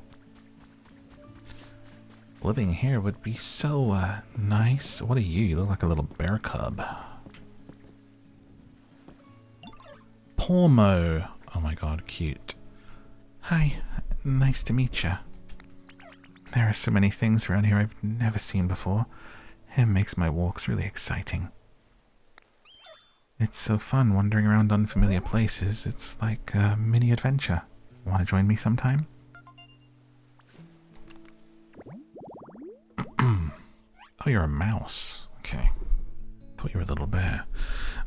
Living here would be so, nice. What are you? You look like a little bear cub. Pormo. Oh my god, cute. Hi, nice to meet you. There are so many things around here I've never seen before. It makes my walks really exciting. It's so fun wandering around unfamiliar places. It's like a mini adventure. Want to join me sometime? Oh, you're a mouse. Okay. Thought you were a little bear.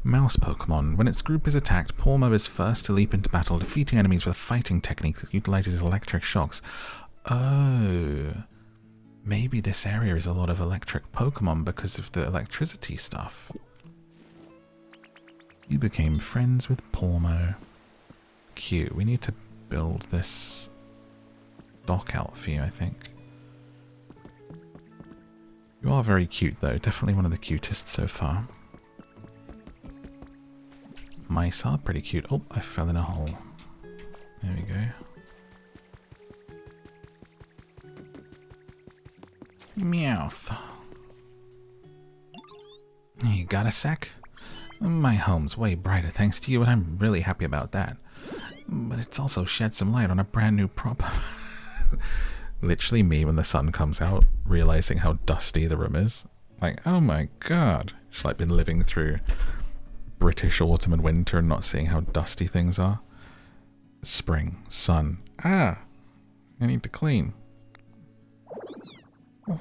Mouse Pokemon. When its group is attacked, Pormo is first to leap into battle, defeating enemies with a fighting technique that utilizes electric shocks. Oh. Maybe this area is a lot of electric Pokemon because of the electricity stuff. You became friends with Pormo. Cute. We need to build this dock out for you, I think. You are very cute, though. Definitely one of the cutest so far. Mice are pretty cute. Oh, I fell in a hole. There we go. MEOWTH. You got a sec? My home's way brighter thanks to you, and I'm really happy about that. But it's also shed some light on a brand new problem. Literally me when the sun comes out, realizing how dusty the room is. Like, oh my god. She's like been living through British autumn and winter and not seeing how dusty things are. Spring, sun. Ah! I need to clean.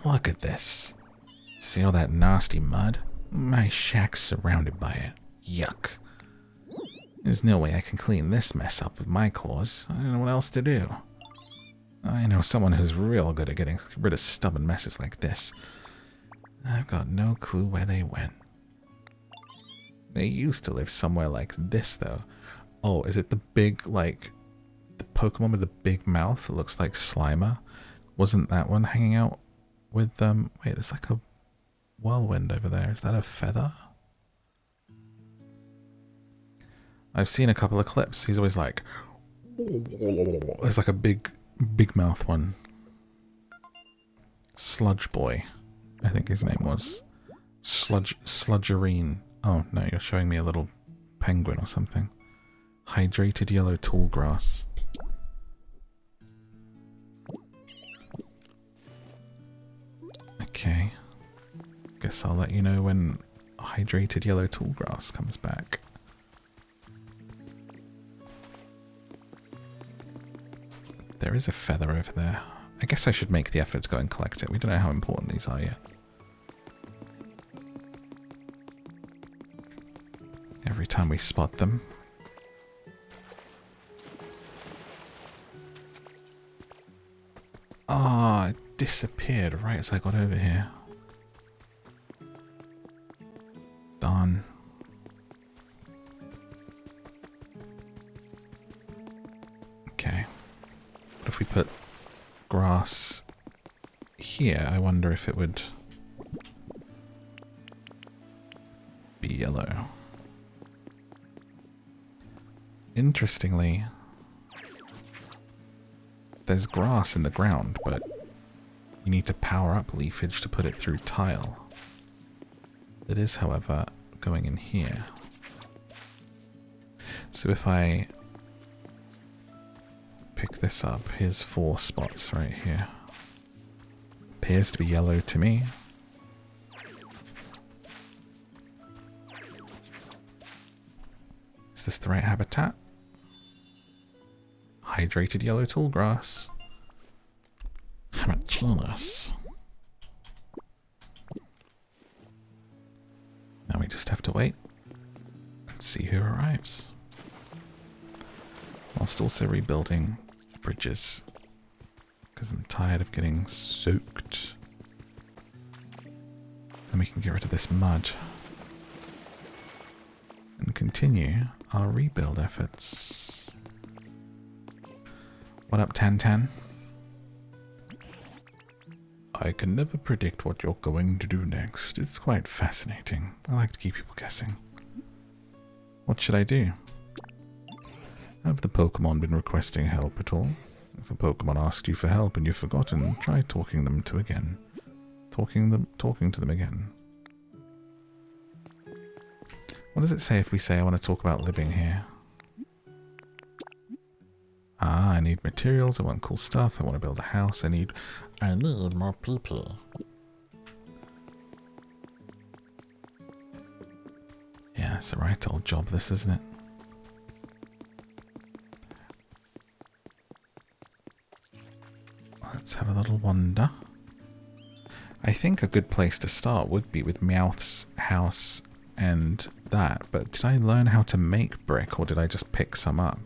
Look at this. See all that nasty mud? My shack's surrounded by it. Yuck. There's no way I can clean this mess up with my claws. I don't know what else to do. I know someone who's real good at getting rid of stubborn messes like this. I've got no clue where they went. They used to live somewhere like this, though. Oh, is it the big, like, the Pokemon with the big mouth that looks like Slimer? Wasn't that one hanging out with, wait, there's like a whirlwind over there. Is that a feather? I've seen a couple of clips. He's always like... There's like a big mouth one. Sludge Boy, I think his name was. Sludgerine. Oh, no, you're showing me a little penguin or something. Hydrated yellow tall grass. Okay. Guess I'll let you know when hydrated yellow tall grass comes back. There is a feather over there. I guess I should make the effort to go and collect it. We don't know how important these are yet. Every time we spot them. Ah, it disappeared right as I got over here. Darn. Okay. What if we put grass here? I wonder if it would be yellow. interestingly, there's grass in the ground, but you need to power up leafage to put it through tile. It is, however, going in here. So if I pick this up, here's 4 spots right here. Appears to be yellow to me. Is this the right habitat? Hydrated yellow tallgrass. Genius. Now we just have to wait and see who arrives. Whilst also rebuilding bridges, because I'm tired of getting soaked. And we can get rid of this mud and continue our rebuild efforts. What up, Tan? I can never predict what you're going to do next. It's quite fascinating. I like to keep people guessing. What should I do? Have the Pokemon been requesting help at all? If a Pokemon asked you for help and you've forgotten, try talking to them again. Talking to them again. What does it say if we say I want to talk about living here? Ah, I need materials, I want cool stuff, I want to build a house, I need more people. Yeah, it's a right old job this, isn't it? Let's have a little wander. I think a good place to start would be with MEOWTH's house and that, but did I learn how to make brick or did I just pick some up?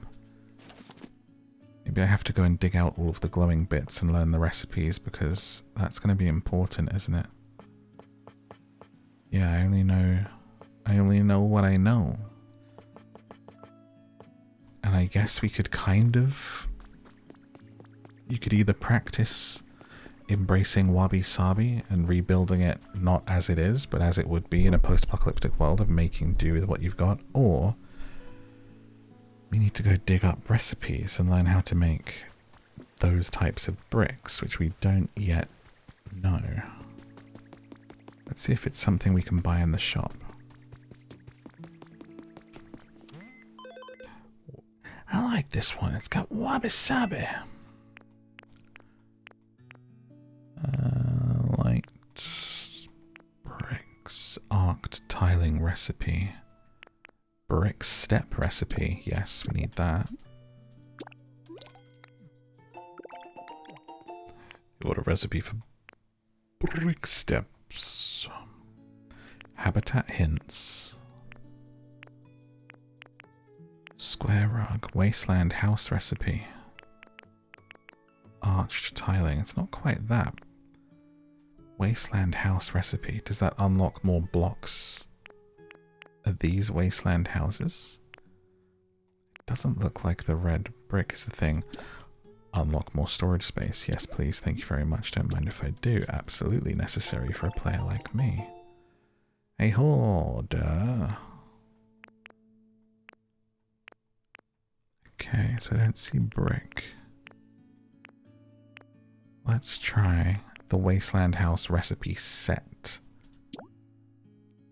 Maybe I have to go and dig out all of the glowing bits and learn the recipes because that's going to be important, isn't it? Yeah, I only know what I know. And I guess we could you could either practice embracing wabi-sabi and rebuilding it not as it is, but as it would be in a post-apocalyptic world of making do with what you've got, or we need to go dig up recipes and learn how to make those types of bricks, which we don't yet know. Let's see if it's something we can buy in the shop. I like this one. It's got wabi-sabi. Light bricks, arced tiling recipe. Brick step recipe. Yes, we need that. You got a recipe for brick steps. Habitat hints. Square rug. Wasteland house recipe. Arched tiling. It's not quite that. Wasteland house recipe. Does that unlock more blocks? Are these wasteland houses? It doesn't look like the red brick is the thing. Unlock more storage space. Yes, please. Thank you very much. Don't mind if I do. Absolutely necessary for a player like me. A hoarder. Okay, so I don't see brick. Let's try the Wasteland House recipe set.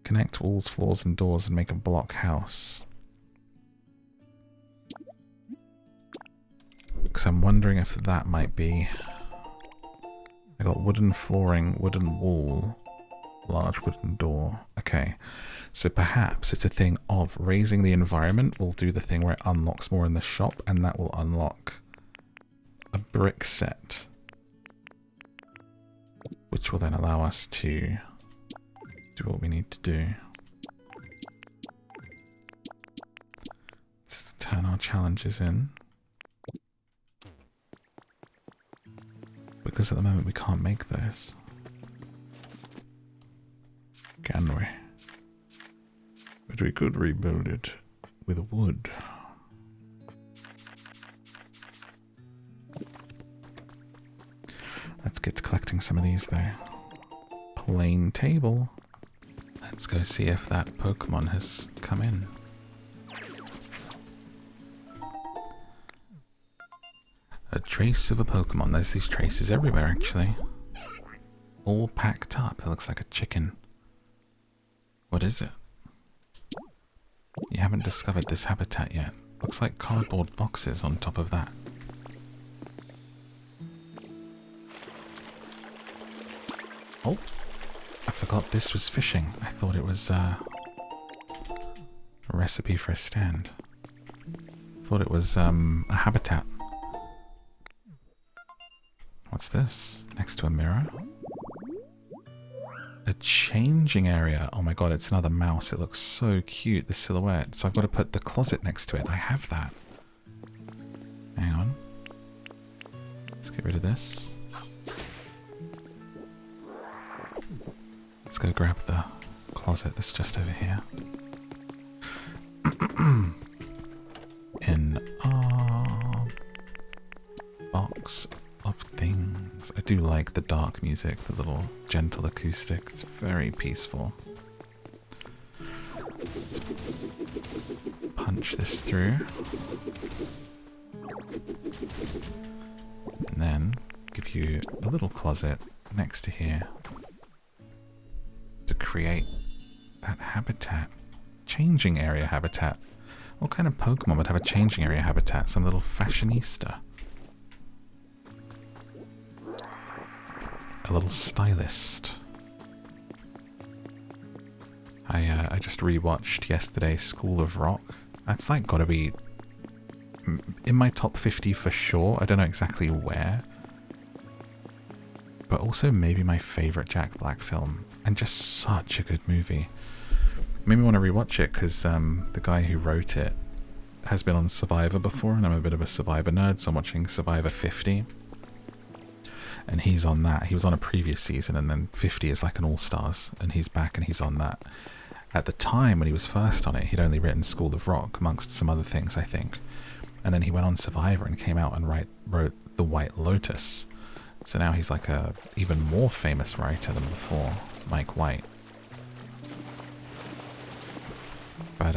Connect walls, floors, and doors and make a block house. Because I'm wondering if that might be... I got wooden flooring, wooden wall, large wooden door. Okay, so perhaps it's a thing of raising the environment will do the thing where it unlocks more in the shop, and that will unlock a brick set, which will then allow us to do what we need to do. Let's turn our challenges in. Because at the moment we can't make those. Can we? But we could rebuild it with wood. Let's get to collecting some of these though. Plain table. Let's go see if that Pokemon has come in. A trace of a Pokemon. There's these traces everywhere, actually. All packed up. That looks like a chicken. What is it? You haven't discovered this habitat yet. Looks like cardboard boxes on top of that. Oh, I forgot this was fishing. I thought it was a recipe for a stand. Thought it was a habitat. What's this? Next to a mirror? A changing area. Oh my god, it's another mouse. It looks so cute, the silhouette. So I've got to put the closet next to it. I have that. Hang on. Let's get rid of this. Let's go grab the closet that's just over here. In our box of things. I do like the dark music, the little gentle acoustic. It's very peaceful. Let's punch this through. And then give you a little closet next to here to create that habitat. Changing area habitat. What kind of Pokemon would have a changing area habitat? Some little fashionista. A little stylist. I just rewatched yesterday School of Rock. That's like gotta be in my top 50 for sure. I don't know exactly where. But also maybe my favourite Jack Black film. And just such a good movie. Made me want to rewatch it because the guy who wrote it has been on Survivor before, and I'm a bit of a Survivor nerd, so I'm watching Survivor 50. And he's on that. He was on a previous season, and then 50 is like an all-stars, and he's back and he's on that. At the time when he was first on it, he'd only written School of Rock, amongst some other things, I think. And then he went on Survivor and came out and wrote The White Lotus. So now he's like a even more famous writer than before, Mike White. But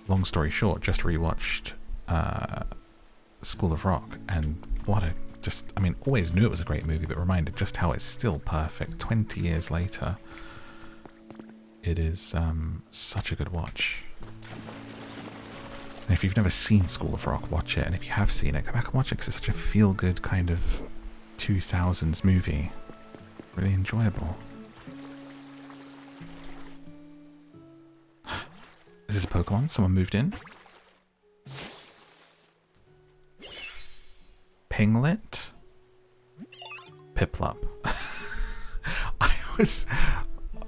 long story short, just rewatched School of Rock, and what a I mean, always knew it was a great movie, but reminded just how it's still perfect 20 years later. It is such a good watch. And if you've never seen School of Rock, watch it. And if you have seen it, go back and watch it, because it's such a feel-good kind of 2000s movie. Really enjoyable. Is this a Pokemon? Someone moved in? Pinglet? Piplup.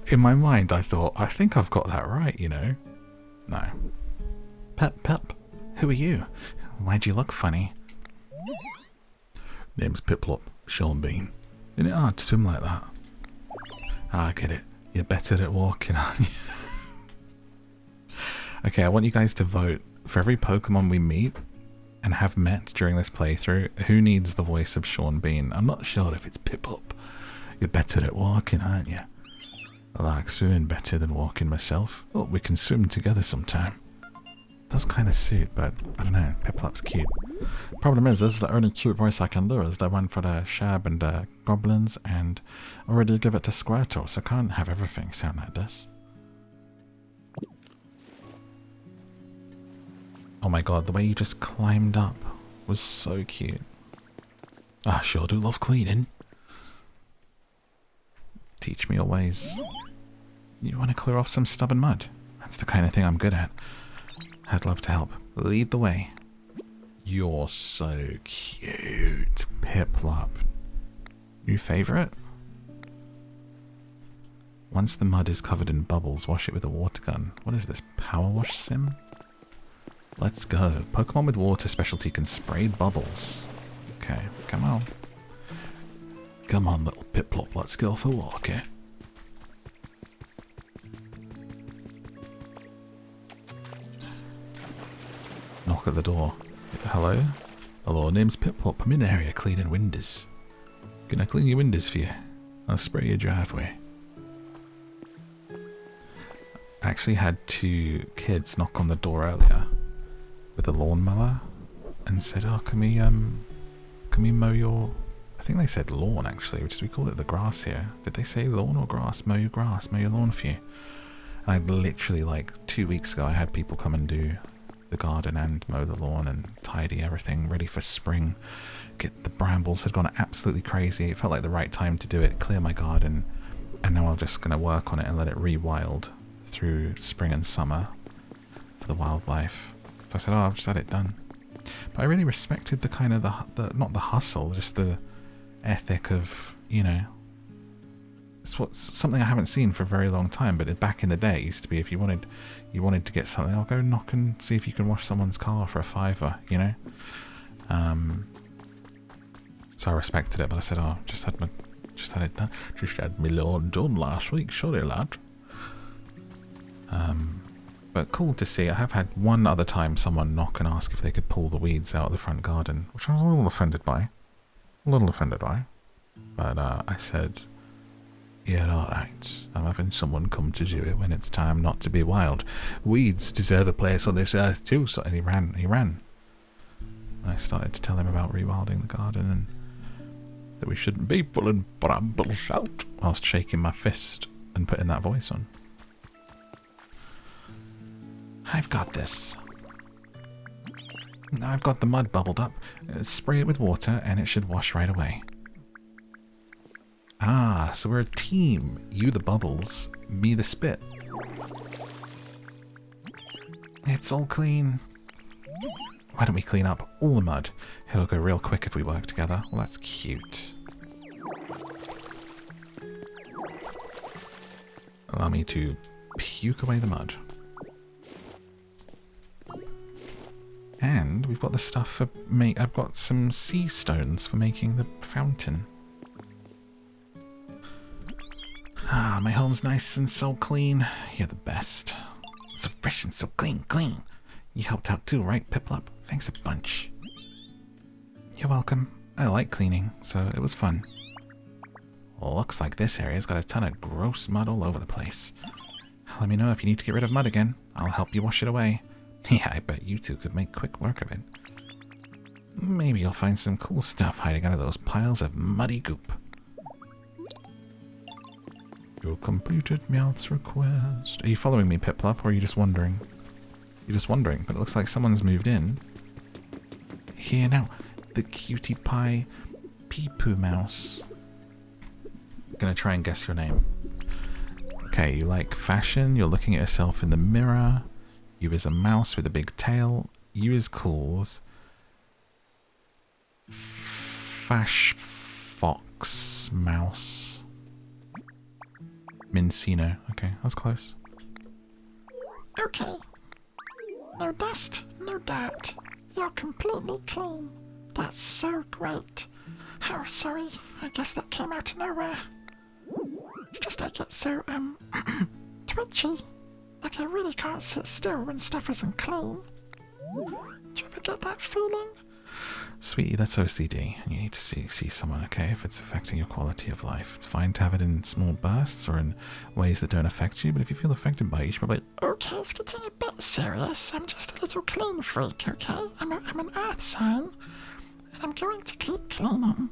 In my mind, I thought, I think I've got that right, you know? No. Pep, who are you? Why'd you look funny? Name's Piplup, Sean Bean. Isn't it hard to swim like that? I get it. You're better at walking, aren't you? Okay, I want you guys to vote for every Pokemon we meet and have met during this playthrough. Who needs the voice of Sean Bean? I'm not sure if it's Piplup. You're better at walking, aren't you? I like swimming better than walking myself. Oh, we can swim together sometime. Does kind of suit, but I don't know. Piplup's cute. Problem is, this is the only cute voice I can do. Is the one for the Shab and Goblins, and already give it to Squirtle, so I can't have everything sound like this. Oh my god, the way you just climbed up was so cute. I sure do love cleaning. Teach me your ways. You want to clear off some stubborn mud? That's the kind of thing I'm good at. I'd love to help. Lead the way. You're so cute, Piplup. New favourite? Once the mud is covered in bubbles, wash it with a water gun. What is this, power wash sim? Let's go. Pokemon with water specialty can spray bubbles. Okay, come on. Come on, little Piplup, let's go for a walk, eh? Knock at the door. Hello? Hello, name's Piplup. I'm in the area cleaning windows. Can I clean your windows for you? I'll spray your driveway. I actually had 2 kids knock on the door earlier with a lawnmower, and said, "Oh, can we mow your?" I think they said lawn actually, which is we call it the grass here. Did they say lawn or grass? Mow your grass, mow your lawn for you. And I literally like 2 weeks ago, I had people come and do the garden and mow the lawn and tidy everything, ready for spring. The brambles had gone absolutely crazy. It felt like the right time to do it, clear my garden, and now I'm just going to work on it and let it rewild through spring and summer for the wildlife. So I said, oh, I've just had it done. But I really respected the kind of the not the hustle, just the ethic of, you know, it's something I haven't seen for a very long time. But back in the day, it used to be if you wanted to get something, I'll go knock and see if you can wash someone's car for a £5, you know. So I respected it, but I said, oh, just had it done. Just had my lawn done last week, sorry lad. But cool to see. I have had one other time someone knock and ask if they could pull the weeds out of the front garden, which I was a little offended by. But I said, yeah, alright. I'm having someone come to do it when it's time not to be wild. Weeds deserve a place on this earth too. So, and he ran. And I started to tell him about rewilding the garden and that we shouldn't be pulling brambles out whilst shaking my fist and putting that voice on. I've got this. Now I've got the mud bubbled up. Spray it with water and it should wash right away. Ah, so we're a team. You the bubbles, me the spit. It's all clean. Why don't we clean up all the mud? It'll go real quick if we work together. Well, that's cute. Allow me to puke away the mud. And we've got the stuff for I've got some sea stones for making the fountain. Ah, my home's nice and so clean. You're the best. So fresh and so clean. You helped out too, right, Piplup? Thanks a bunch. You're welcome. I like cleaning, so it was fun. Well, looks like this area's got a ton of gross mud all over the place. Let me know if you need to get rid of mud again. I'll help you wash it away. Yeah, I bet you two could make quick work of it. Maybe you'll find some cool stuff hiding under those piles of muddy goop. You completed MEOWTH's request. Are you following me, Piplup, or are you just wondering? You're just wondering, but it looks like someone's moved in. Here now, the cutie pie pee-poo mouse. Gonna try and guess your name. Okay, you like fashion, you're looking at yourself in the mirror. You is a mouse with a big tail. You is called Fash Fox Mouse. Mincino. Okay, that was close. Okay. No dust, no dirt. You're completely clean. That's so great. Oh, sorry. I guess that came out of nowhere. It's just I get so, twitchy. Like I really can't sit still when stuff isn't clean. Do you ever get that feeling? Sweetie, that's OCD. You need to see someone, okay, if it's affecting your quality of life. It's fine to have it in small bursts or in ways that don't affect you, but if you feel affected by it, you should probably... Okay, it's getting a bit serious. I'm just a little clean freak, okay? I'm an earth sign, and I'm going to keep cleaning.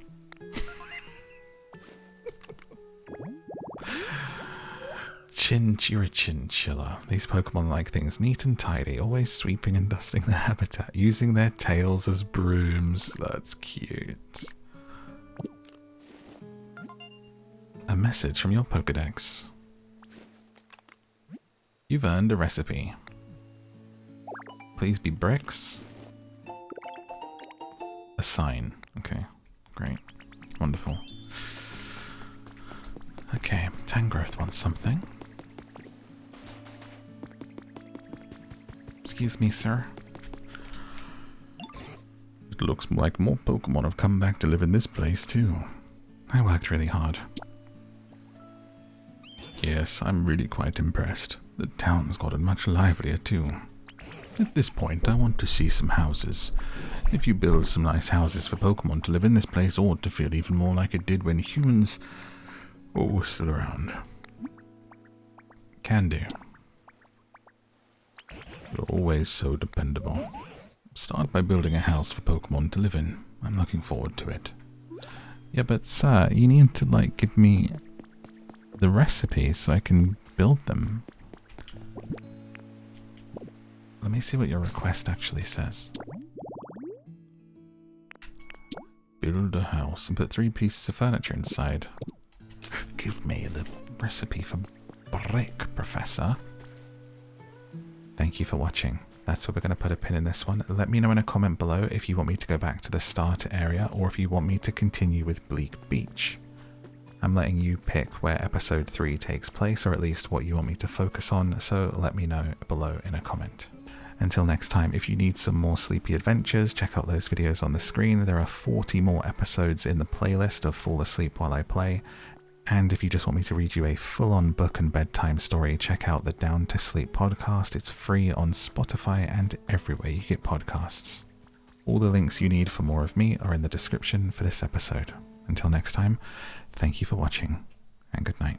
You're a chinchilla. These Pokemon like things neat and tidy, always sweeping and dusting their habitat, using their tails as brooms. That's cute. A message from your Pokedex. You've earned a recipe. Please be bricks. A sign. Okay, great. Wonderful. Okay, Tangrowth wants something. Excuse me, sir. It looks like more Pokemon have come back to live in this place, too. I worked really hard. Yes, I'm really quite impressed. The town's gotten much livelier, too. At this point, I want to see some houses. If you build some nice houses for Pokemon to live in, this place ought to feel even more like it did when humans were still around. Can do. You're always so dependable. Start by building a house for Pokemon to live in. I'm looking forward to it. Yeah, but sir, you need to, like, give me the recipes so I can build them. Let me see what your request actually says. Build a house and put 3 pieces of furniture inside. Give me the recipe for brick, Professor. Thank you for watching. That's where we're going to put a pin in this one. Let me know in a comment below if you want me to go back to the starter area or if you want me to continue with Bleak Beach. I'm letting you pick where episode 3 takes place, or at least what you want me to focus on, so let me know below in a comment. Until next time, if you need some more sleepy adventures, check out those videos on the screen. There are 40 more episodes in the playlist of Fall Asleep While I Play. And if you just want me to read you a full-on book and bedtime story, check out the Down to Sleep podcast. It's free on Spotify and everywhere you get podcasts. All the links you need for more of me are in the description for this episode. Until next time, thank you for watching, and good night.